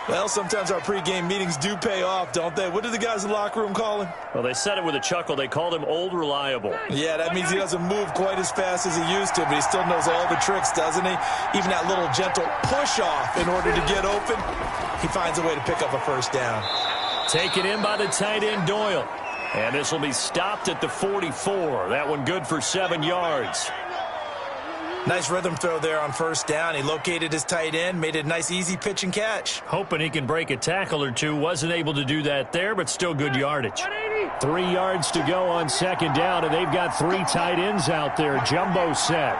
[SPEAKER 2] Well, sometimes our pregame meetings do pay off, don't they? What did the guys in the locker room call him?
[SPEAKER 1] Well, they said it with a chuckle. They called him Old Reliable.
[SPEAKER 2] Yeah, that means he doesn't move quite as fast as he used to, but he still knows all the tricks, doesn't he? Even that little gentle push-off in order to get open, he finds a way to pick up a first down.
[SPEAKER 1] Taken in by the tight end, Doyle. And this will be stopped at the 44. That one good for 7 yards.
[SPEAKER 2] Nice rhythm throw there on 1st down. He located his tight end, made it a nice easy pitch and catch.
[SPEAKER 1] Hoping he can break a tackle or two. Wasn't able to do that there, but still good yardage. 3 yards to go on 2nd down, and they've got 3 tight ends out there. Jumbo set.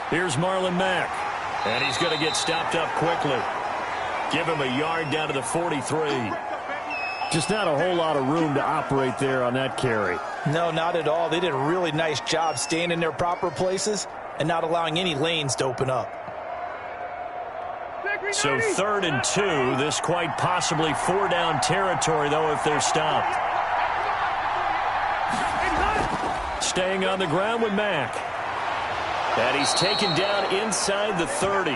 [SPEAKER 1] Here's Marlon Mack. And he's going to get stopped up quickly. Give him a yard down to the 43. Just not a whole lot of room to operate there on that carry.
[SPEAKER 2] No, not at all. They did a really nice job staying in their proper places and not allowing any lanes to open up.
[SPEAKER 1] So 3rd and 2. This quite possibly 4-down territory, though, if they're stopped. Staying on the ground with Mack. And he's taken down inside the 30.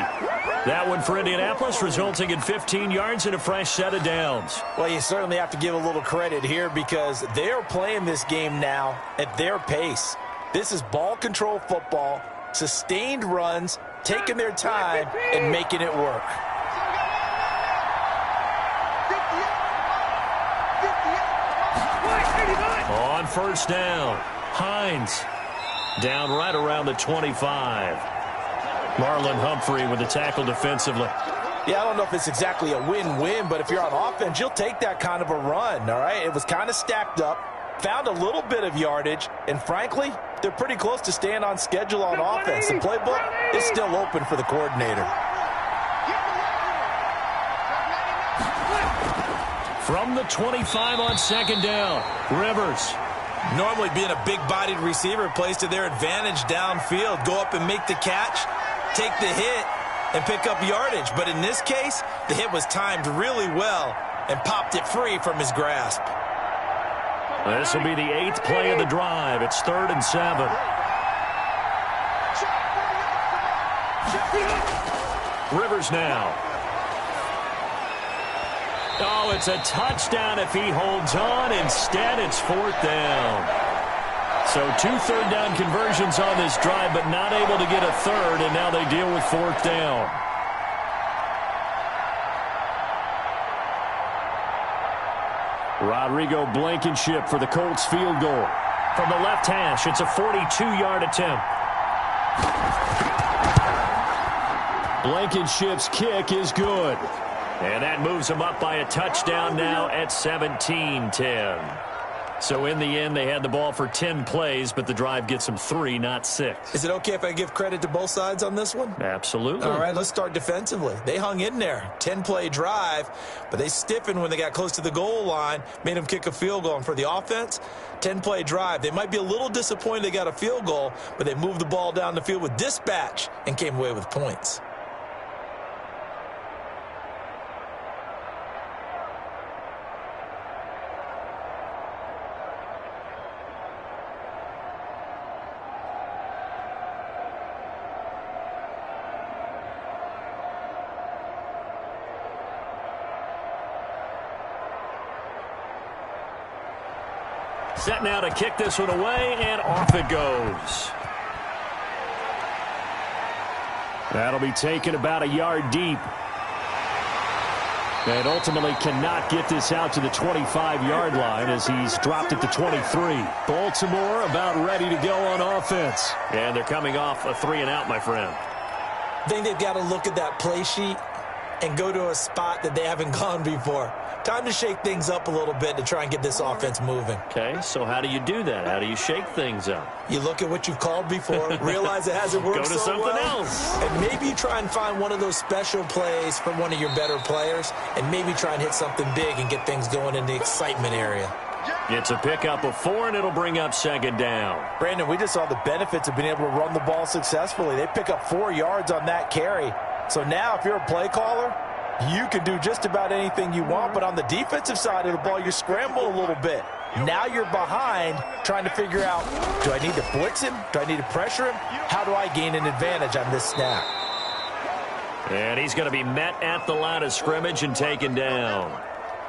[SPEAKER 1] That one for Indianapolis, resulting in 15 yards and a fresh set of downs.
[SPEAKER 2] Well, you certainly have to give a little credit here because they're playing this game now at their pace. This is ball control football, sustained runs, taking their time, and making it work.
[SPEAKER 1] On 1st down, Hines down right around the 25. Marlon Humphrey with the tackle defensively.
[SPEAKER 2] Yeah, I don't know if it's exactly a win-win, but if you're on offense, you'll take that kind of a run, all right? It was kind of stacked up, found a little bit of yardage, and frankly, they're pretty close to staying on schedule on offense. The playbook is still open for the coordinator.
[SPEAKER 1] From the 25 on 2nd down, Rivers.
[SPEAKER 2] Normally being a big-bodied receiver plays to their advantage downfield. Go up and make the catch, take the hit, and pick up yardage. But in this case, the hit was timed really well and popped it free from his grasp.
[SPEAKER 1] This will be the 8th play of the drive. It's 3rd and 7. Rivers now. Oh, it's a touchdown if he holds on. Instead, it's 4th down. So 2 third-down conversions on this drive, but not able to get a third, and now they deal with 4th down. Rodrigo Blankenship for the Colts field goal. From the left hash, it's a 42-yard attempt. Blankenship's kick is good. And that moves them up by a touchdown now at 17-10. So in the end, they had the ball for 10 plays, but the drive gets them 3, not 6.
[SPEAKER 2] Is it okay if I give credit to both sides on this one?
[SPEAKER 1] Absolutely.
[SPEAKER 2] All right, let's start defensively. They hung in there. 10-play drive, but they stiffened when they got close to the goal line, made them kick a field goal. And for the offense, 10-play drive. They might be a little disappointed they got a field goal, but they moved the ball down the field with dispatch and came away with points.
[SPEAKER 1] Set now to kick this one away, and off it goes. That'll be taken about a yard deep. And ultimately cannot get this out to the 25-yard line as he's dropped it to 23. Baltimore about ready to go on offense. And they're coming off a 3-and-out, my friend.
[SPEAKER 2] I think they've got to look at that play sheet and go to a spot that they haven't gone before. Time to shake things up a little bit to try and get this offense moving.
[SPEAKER 1] Okay, so how do you do that? How do you shake things up?
[SPEAKER 2] You look at what you've called before, realize it hasn't worked so well.
[SPEAKER 1] Go to something else.
[SPEAKER 2] And maybe you try and find one of those special plays from one of your better players, and maybe try and hit something big and get things going in the excitement area.
[SPEAKER 1] It's a pickup of 4, and it'll bring up 2nd down.
[SPEAKER 4] Brandon, we just saw the benefits of being able to run the ball successfully. They pick up 4 yards on that carry. So now if you're a play caller, you can do just about anything you want, but on the defensive side of the ball, you scramble a little bit. Now you're behind trying to figure out, do I need to blitz him? Do I need to pressure him? How do I gain an advantage on this snap?
[SPEAKER 1] And he's going to be met at the line of scrimmage and taken down.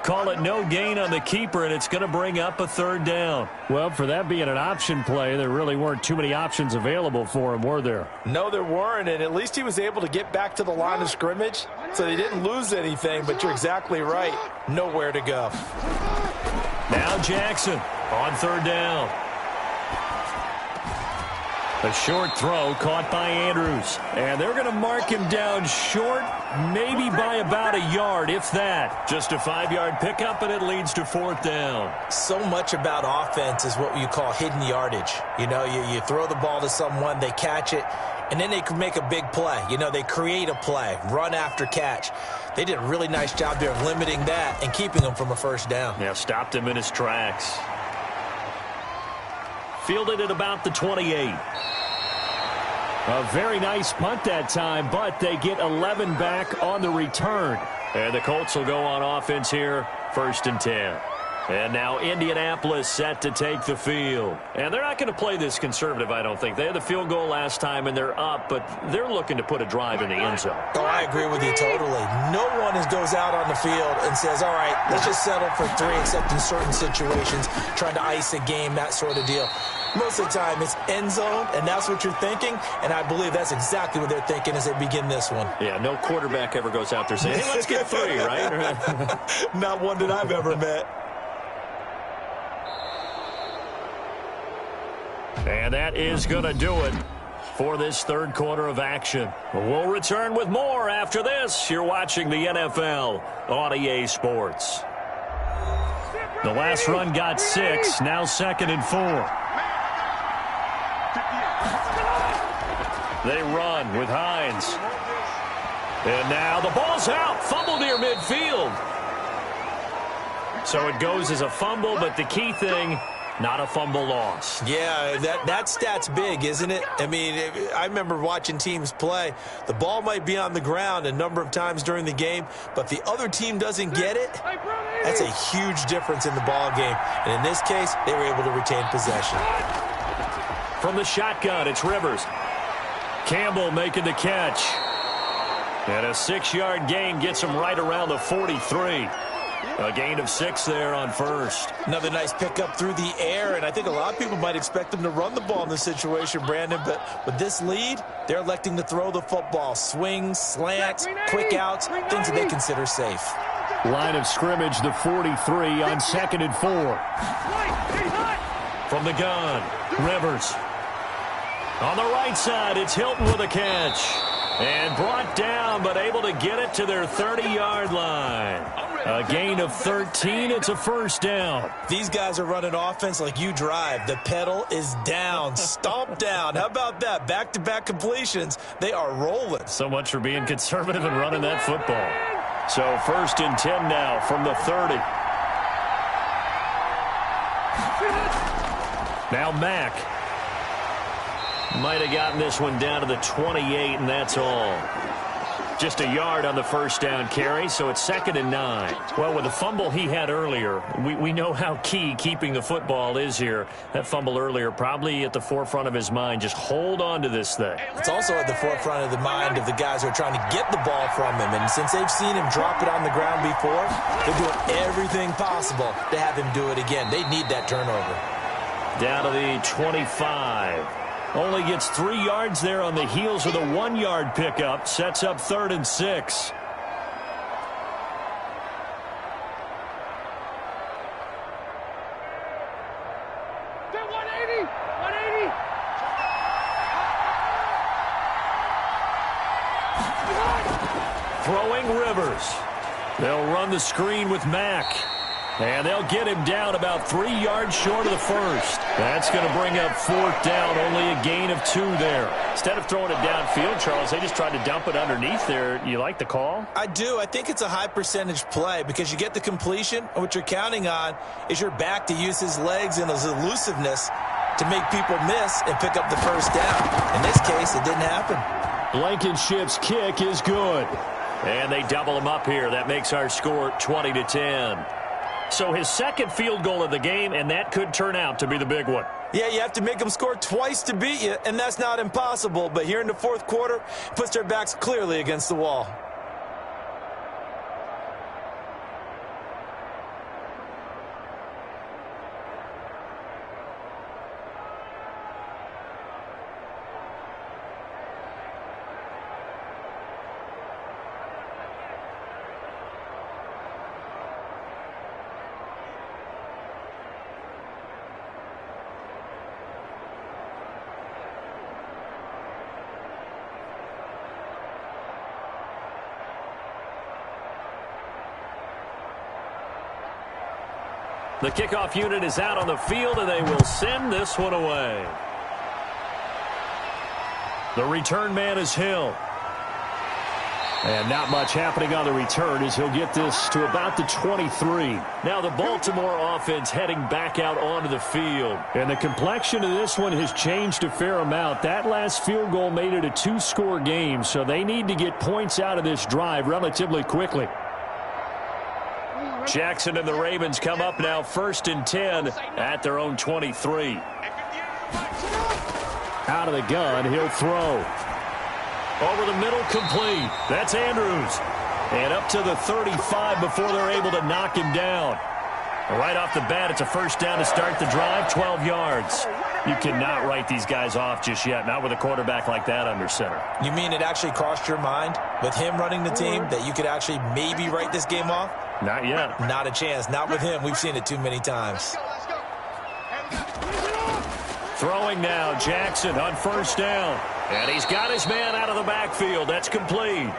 [SPEAKER 1] Call it no gain on the keeper, and it's going to bring up a 3rd down. Well, for that being an option play, there really weren't too many options available for him, were there?
[SPEAKER 4] No, there weren't, and at least he was able to get back to the line of scrimmage, so they didn't lose anything, but you're exactly right. Nowhere to go.
[SPEAKER 1] Now Jackson on 3rd down. A short throw caught by Andrews. And they're going to mark him down short, maybe by about a yard, if that. Just a 5-yard pickup, and it leads to 4th down.
[SPEAKER 2] So much about offense is what you call hidden yardage. You know, you throw the ball to someone, they catch it, and then they can make a big play. You know, they create a play, run after catch. They did a really nice job there of limiting that and keeping him from a 1st down.
[SPEAKER 1] Yeah, stopped him in his tracks. Fielded at about the 28. A very nice punt that time, but they get 11 back on the return. And the Colts will go on offense here, 1st and 10. And now Indianapolis set to take the field. And they're not going to play this conservative, I don't think. They had the field goal last time, and they're up, but they're looking to put a drive in the end zone.
[SPEAKER 2] Oh, I agree with you totally. No one goes out on the field and says, all right, let's just settle for 3, except in certain situations, trying to ice a game, that sort of deal. Most of the time, it's end zone, and that's what you're thinking, and I believe that's exactly what they're thinking as they begin this one.
[SPEAKER 1] Yeah, no quarterback ever goes out there saying, hey, let's get 3, right?
[SPEAKER 2] Not one that I've ever met.
[SPEAKER 1] And that is going to do it for this 3rd quarter of action. We'll return with more after this. You're watching the NFL on EA Sports. The last run got 6, now 2nd and 4. They run with Hines. And now the ball's out. Fumble near midfield. So it goes as a fumble, but the key thing, not a fumble loss.
[SPEAKER 2] Yeah, that stat's big, isn't it? I mean, I remember watching teams play. The ball might be on the ground a number of times during the game, but if the other team doesn't get it, that's a huge difference in the ball game. And in this case, they were able to retain possession.
[SPEAKER 1] From the shotgun, it's Rivers. Campbell making the catch. And a 6-yard gain gets him right around the 43. A gain of 6 there on first.
[SPEAKER 2] Another nice pickup through the air, and I think a lot of people might expect them to run the ball in this situation, Brandon, but with this lead, they're electing to throw the football. Swings, slants, quick outs, things that they consider safe.
[SPEAKER 1] Line of scrimmage, the 43 on 2nd and 4. From the gun, Rivers. On the right side, it's Hilton with a catch. And brought down, but able to get it to their 30-yard line. A gain of 13. It's a first down.
[SPEAKER 2] These guys are running offense like you drive. The pedal is down, stomp down. How about that? Back-to-back completions. They are rolling.
[SPEAKER 1] So much for being conservative and running that football. So 1st and 10 now from the 30. Now Mack. Might have gotten this one down to the 28, and that's all. Just a yard on the first down carry, so it's 2nd and 9. Well, with the fumble he had earlier, we know how key keeping the football is here. That fumble earlier probably at the forefront of his mind. Just hold on to this thing.
[SPEAKER 2] It's also at the forefront of the mind of the guys who are trying to get the ball from him. And since they've seen him drop it on the ground before, they're doing everything possible to have him do it again. They need that turnover.
[SPEAKER 1] Down to the 25. Only gets 3 yards there on the heels of the 1-yard pickup. Sets up 3rd and 6. Throwing Rivers. They'll run the screen with Mack. And they'll get him down about 3 yards short of the first. That's going to bring up 4th down, only a gain of 2 there. Instead of throwing it downfield, Charles, they just tried to dump it underneath there. You like the call?
[SPEAKER 2] I do. I think it's a high percentage play because you get the completion, and what you're counting on is your back to use his legs and his elusiveness to make people miss and pick up the first down. In this case, it didn't happen.
[SPEAKER 1] Blankenship's kick is good. And they double him up here. That makes our score 20-10. So his 2nd field goal of the game, and that could turn out to be the big one.
[SPEAKER 2] Yeah, you have to make them score twice to beat you, and that's not impossible. But here in the 4th quarter, puts their backs clearly against the wall.
[SPEAKER 1] The kickoff unit is out on the field, and they will send this one away. The return man is Hill. And not much happening on the return as he'll get this to about the 23. Now the Baltimore offense heading back out onto the field. And the complexion of this one has changed a fair amount. That last field goal made it a 2-score game, so they need to get points out of this drive relatively quickly. Jackson and the Ravens come up now 1st and 10 at their own 23. Out of the gun, he'll throw. Over the middle, complete. That's Andrews. And up to the 35 before they're able to knock him down. Right off the bat, it's a first down to start the drive, 12 yards. You cannot write these guys off just yet, not with a quarterback like that under center.
[SPEAKER 2] You mean it actually crossed your mind with him running the team that you could actually maybe write this game off?
[SPEAKER 1] Not yet.
[SPEAKER 2] Not a chance. Not with him. We've seen it too many times.
[SPEAKER 1] Throwing now, Jackson on first down. And he's got his man out of the backfield. That's complete.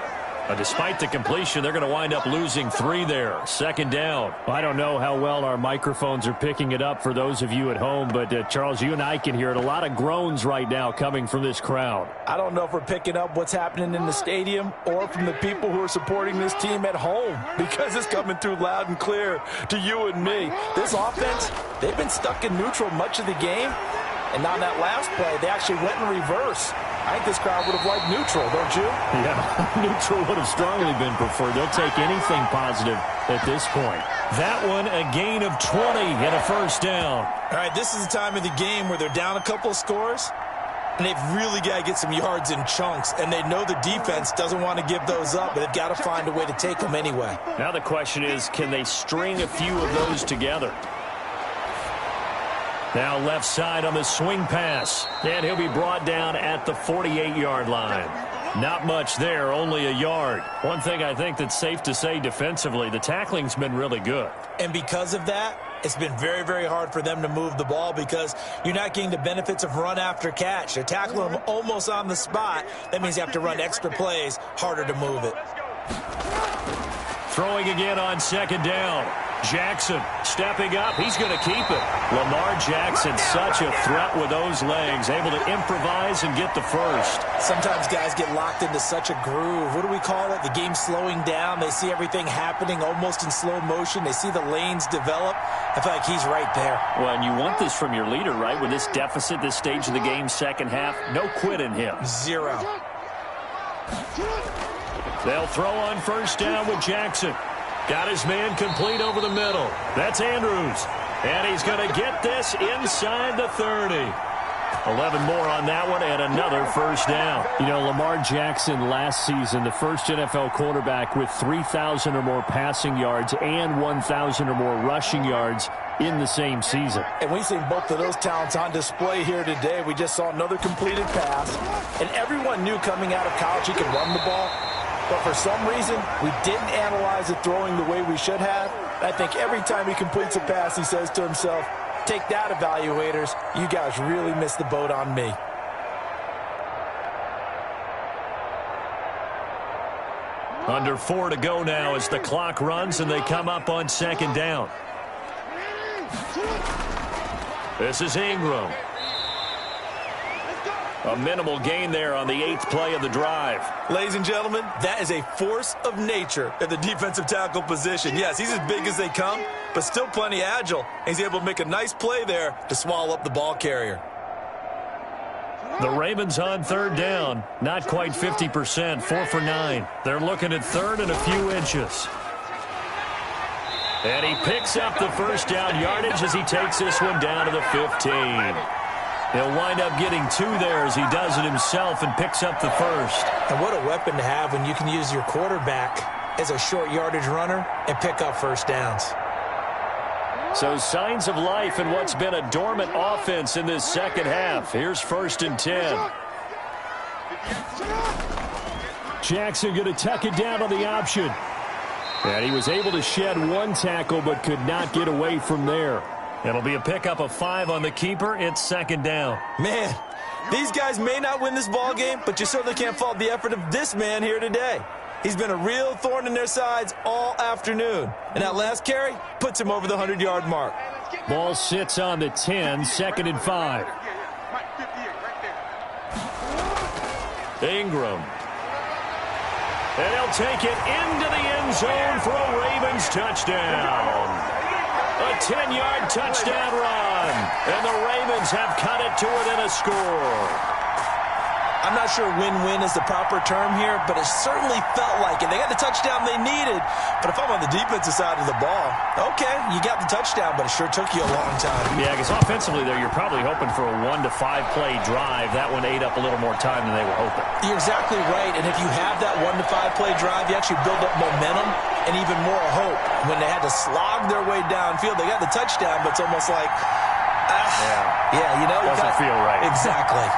[SPEAKER 1] Despite the completion, they're going to wind up losing 3 there. 2nd down. I don't know how well our microphones are picking it up for those of you at home, but Charles, you and I can hear it. A lot of groans right now coming from this crowd.
[SPEAKER 4] I don't know if we're picking up what's happening in the stadium or from the people who are supporting this team at home, because it's coming through loud and clear to you and me. This offense, they've been stuck in neutral much of the game, and on that last play, they actually went in reverse. I think this crowd would have liked neutral, don't you?
[SPEAKER 1] Yeah, neutral would have strongly been preferred. They'll take anything positive at this point. That one, a gain of 20 and a first down.
[SPEAKER 2] All right, this is the time of the game where they're down a couple of scores, And they've really got to get some yards in chunks, and they know the defense doesn't want to give those up, but they've got to find a way to take them anyway.
[SPEAKER 1] Now the question is, can they string a few of those together? Now left side on the swing pass, and he'll be brought down at the 48-yard line. Not much there, only a yard. One thing I think that's safe to say defensively, the tackling's been really good.
[SPEAKER 2] And because of that, it's been very, very hard for them to move the ball because you're not getting the benefits of run after catch. They're tackling them almost on the spot. That means you have to run extra plays, harder to move it.
[SPEAKER 1] Throwing again on second down. Jackson stepping up. He's going to keep it. Lamar Jackson, such a threat with those legs, able to improvise and get the first.
[SPEAKER 2] Sometimes guys get locked into such a groove. What do we call it? The game's slowing down. They see everything happening almost in slow motion. They see the lanes develop. I feel like he's right there.
[SPEAKER 1] Well, and you want this from your leader, right? With this deficit, this stage of the game, second half, no quit in him.
[SPEAKER 2] Zero.
[SPEAKER 1] They'll throw on first down with Jackson. Got his man complete over the middle. That's Andrews. And he's going to get this inside the 30. 11 more on that one and another first down.
[SPEAKER 5] You know, Lamar Jackson last season, the first NFL quarterback with 3,000 or more passing yards and 1,000 or more rushing yards in the same season.
[SPEAKER 4] And we've seen both of those talents on display here today. We just saw another completed pass. And everyone knew coming out of college he could run the ball. But for some reason, we didn't analyze it throwing the way we should have. I think every time he completes a pass, he says to himself, take that, evaluators. You guys really missed the boat on me.
[SPEAKER 1] Under 4 to go now as the clock runs and they come up on second down. This is Ingram. A minimal gain there on the 8th play of the drive.
[SPEAKER 2] Ladies and gentlemen, that is a force of nature at the defensive tackle position. Yes, he's as big as they come, but still plenty agile. He's able to make a nice play there to swallow up the ball carrier.
[SPEAKER 1] The Ravens on third down. Not quite 50%, 4 for 9. They're looking at third and a few inches. And he picks up the first down yardage as he takes this one down to the 15. He'll wind up getting 2 there as he does it himself and picks up the first.
[SPEAKER 2] And what a weapon to have when you can use your quarterback as a short yardage runner and pick up first downs.
[SPEAKER 1] So signs of life in what's been a dormant offense in this second half. Here's 1st and 10.
[SPEAKER 5] Jackson going to tuck it down on the option. And he was able to shed 1 tackle but could not get away from there.
[SPEAKER 1] It'll be a pickup of 5 on the keeper. It's second down.
[SPEAKER 2] Man, these guys may not win this ball game, but you certainly can't fault the effort of this man here today. He's been a real thorn in their sides all afternoon. And that last carry puts him over the 100-yard mark.
[SPEAKER 5] Ball sits on the 10, 2nd and 5.
[SPEAKER 1] Ingram. And he'll take it into the end zone for a Ravens touchdown. A 10-yard touchdown run. And the Ravens have cut it to within a score.
[SPEAKER 2] I'm not sure win-win is the proper term here, but it certainly felt like it. They got the touchdown they needed, but if I'm on the defensive side of the ball, okay, you got the touchdown, but it sure took you a long time.
[SPEAKER 1] Yeah, because offensively there, you're probably hoping for a 1 to 5 play drive. That one ate up a little more time than they were hoping.
[SPEAKER 2] You're exactly right, and if you have that 1 to 5 play drive, you actually build up momentum and even more hope. When they had to slog their way downfield, they got the touchdown, but it's almost like, you know.
[SPEAKER 1] Doesn't feel right.
[SPEAKER 2] Exactly.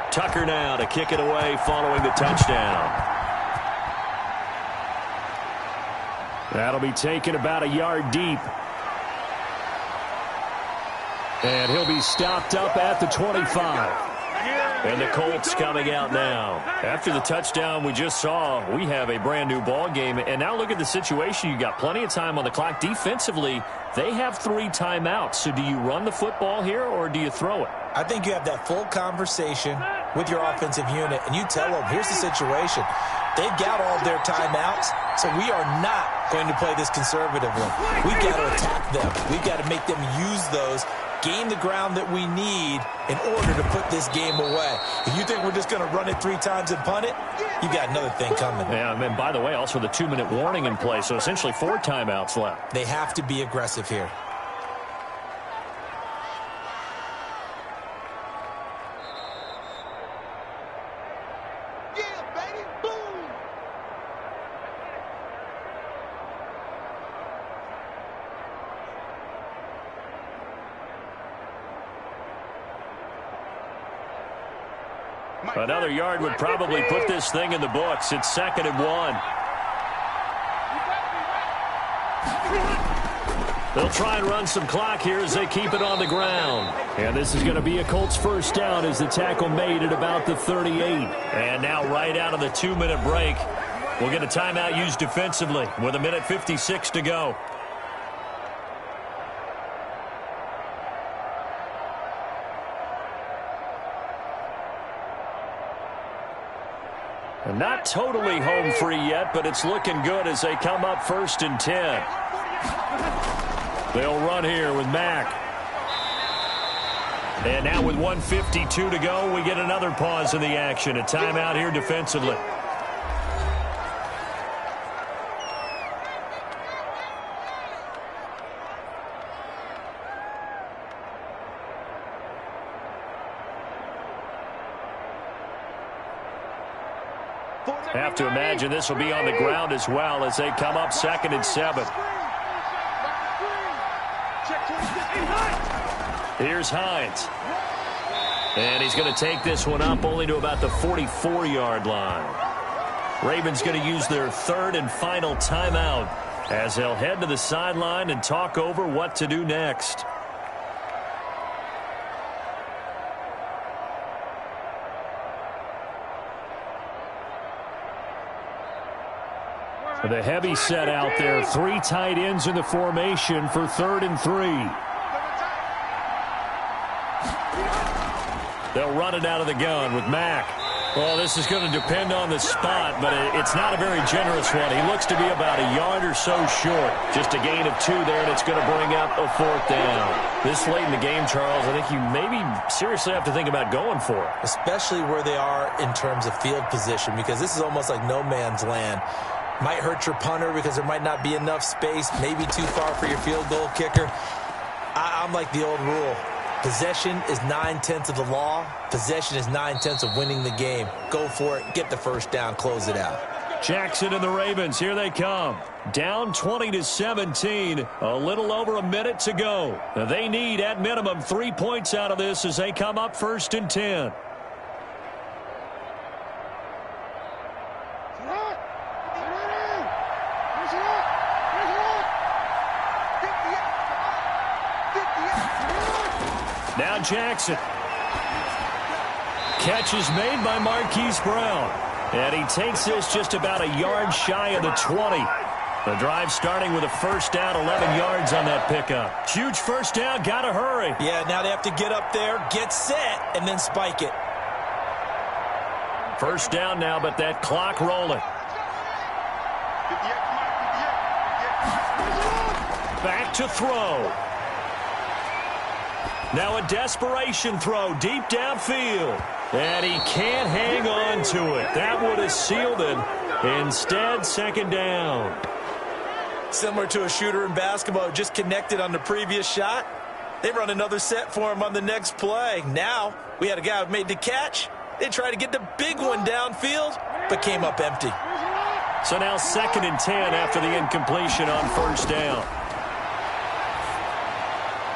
[SPEAKER 1] Tucker now to kick it away following the touchdown. That'll be taken about a yard deep. And he'll be stopped up at the 25. And the Colts coming out now. After the touchdown we just saw, we have a brand new ball game. And now look at the situation. You got plenty of time on the clock. Defensively, they have 3 timeouts. So do you run the football here or do you throw it?
[SPEAKER 4] I think you have that full conversation with your offensive unit, and you tell them, here's the situation. They've got all of their timeouts, so we are not going to play this conservatively. We've got to attack them. We've got to make them use those, gain the ground that we need in order to put this game away. If you think we're just going to run it 3 times and punt it, you got another thing coming.
[SPEAKER 1] Yeah, and by the way, also the 2-minute warning in play, so essentially 4 timeouts left.
[SPEAKER 4] They have to be aggressive here.
[SPEAKER 1] Another yard would probably put this thing in the books. It's 2nd and 1. They'll try and run some clock here as they keep it on the ground.
[SPEAKER 5] And this is going to be a Colts first down as the tackle made at about the 38.
[SPEAKER 1] And now right out of the 2-minute break, we'll get a timeout used defensively with 1:56 to go. Not totally home free yet, but it's looking good as they come up 1st and 10. They'll run here with Mack. And now with 1:52 to go, we get another pause in the action. A timeout here defensively. Have to imagine this will be on the ground as well as they come up 2nd and 7. Here's Hines. And he's going to take this one up only to about the 44-yard line. Ravens going to use their 3rd and final timeout as they'll head to the sideline and talk over what to do next.
[SPEAKER 5] The heavy set out there. 3 tight ends in the formation for 3rd and 3.
[SPEAKER 1] They'll run it out of the gun with Mack. Well, this is going to depend on the spot, but it's not a very generous one. He looks to be about a yard or so short. Just a gain of 2 there, and it's going to bring up a 4th down. This late in the game, Charles, I think you maybe seriously have to think about going for it.
[SPEAKER 2] Especially where they are in terms of field position, because this is almost like no man's land. Might hurt your punter because there might not be enough space, maybe too far for your field goal kicker. I'm like the old rule. Possession is 9/10 of the law. Possession is 9/10 of winning the game. Go for it. Get the first down. Close it out.
[SPEAKER 1] Jackson and the Ravens, here they come. Down 20-17. A little over a minute to go. Now they need, at minimum, 3 points out of this as they come up 1st and 10. Now Jackson. Catch is made by Marquise Brown. And he takes this just about a yard shy of the 20. The drive starting with a first down, 11 yards on that pickup. Huge first down, got to hurry.
[SPEAKER 2] Yeah, now they have to get up there, get set, and then spike it.
[SPEAKER 1] First down now, but that clock rolling. Back to throw. Now a desperation throw deep downfield. And he can't hang on to it. That would have sealed it. Instead, 2nd down.
[SPEAKER 2] Similar to a shooter in basketball, just connected on the previous shot. They run another set for him on the next play. Now, we had a guy who made the catch. They tried to get the big one downfield, but came up empty.
[SPEAKER 1] So now 2nd and 10 after the incompletion on first down.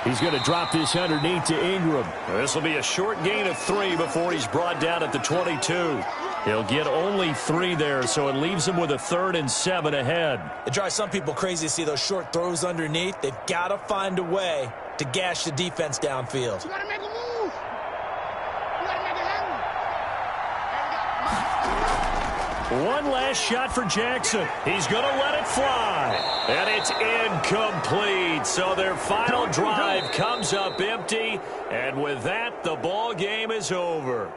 [SPEAKER 5] He's going to drop this underneath to Ingram.
[SPEAKER 1] This will be a short gain of 3 before he's brought down at the 22. He'll get only 3 there, so it leaves him with a 3rd and 7 ahead.
[SPEAKER 2] It drives some people crazy to see those short throws underneath. They've got to find a way to gash the defense downfield.
[SPEAKER 3] You gotta make a move. You gotta make it happen.
[SPEAKER 1] One last shot for Jackson. He's going to let it fly. And it's incomplete. So their final drive comes up empty. And with that, the ball game is over.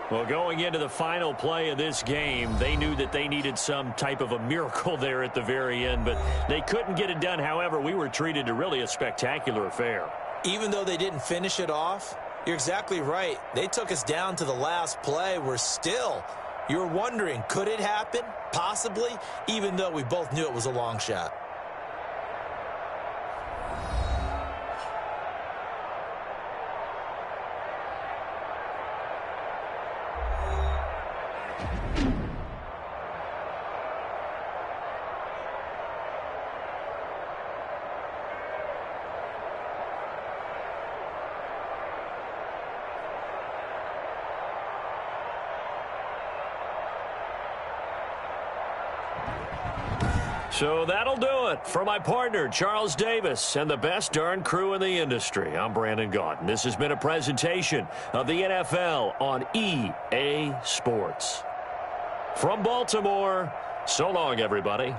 [SPEAKER 1] Well, going into the final play of this game, they knew that they needed some type of a miracle there at the very end, but they couldn't get it done. However, we were treated to really a spectacular affair.
[SPEAKER 2] Even though they didn't finish it off, you're exactly right. They took us down to the last play. You're wondering, could it happen? Possibly, even though we both knew it was a long shot.
[SPEAKER 1] So that'll do it for my partner, Charles Davis, and the best darn crew in the industry. I'm Brandon Gaudin. This has been a presentation of the NFL on EA Sports. From Baltimore, so long, everybody.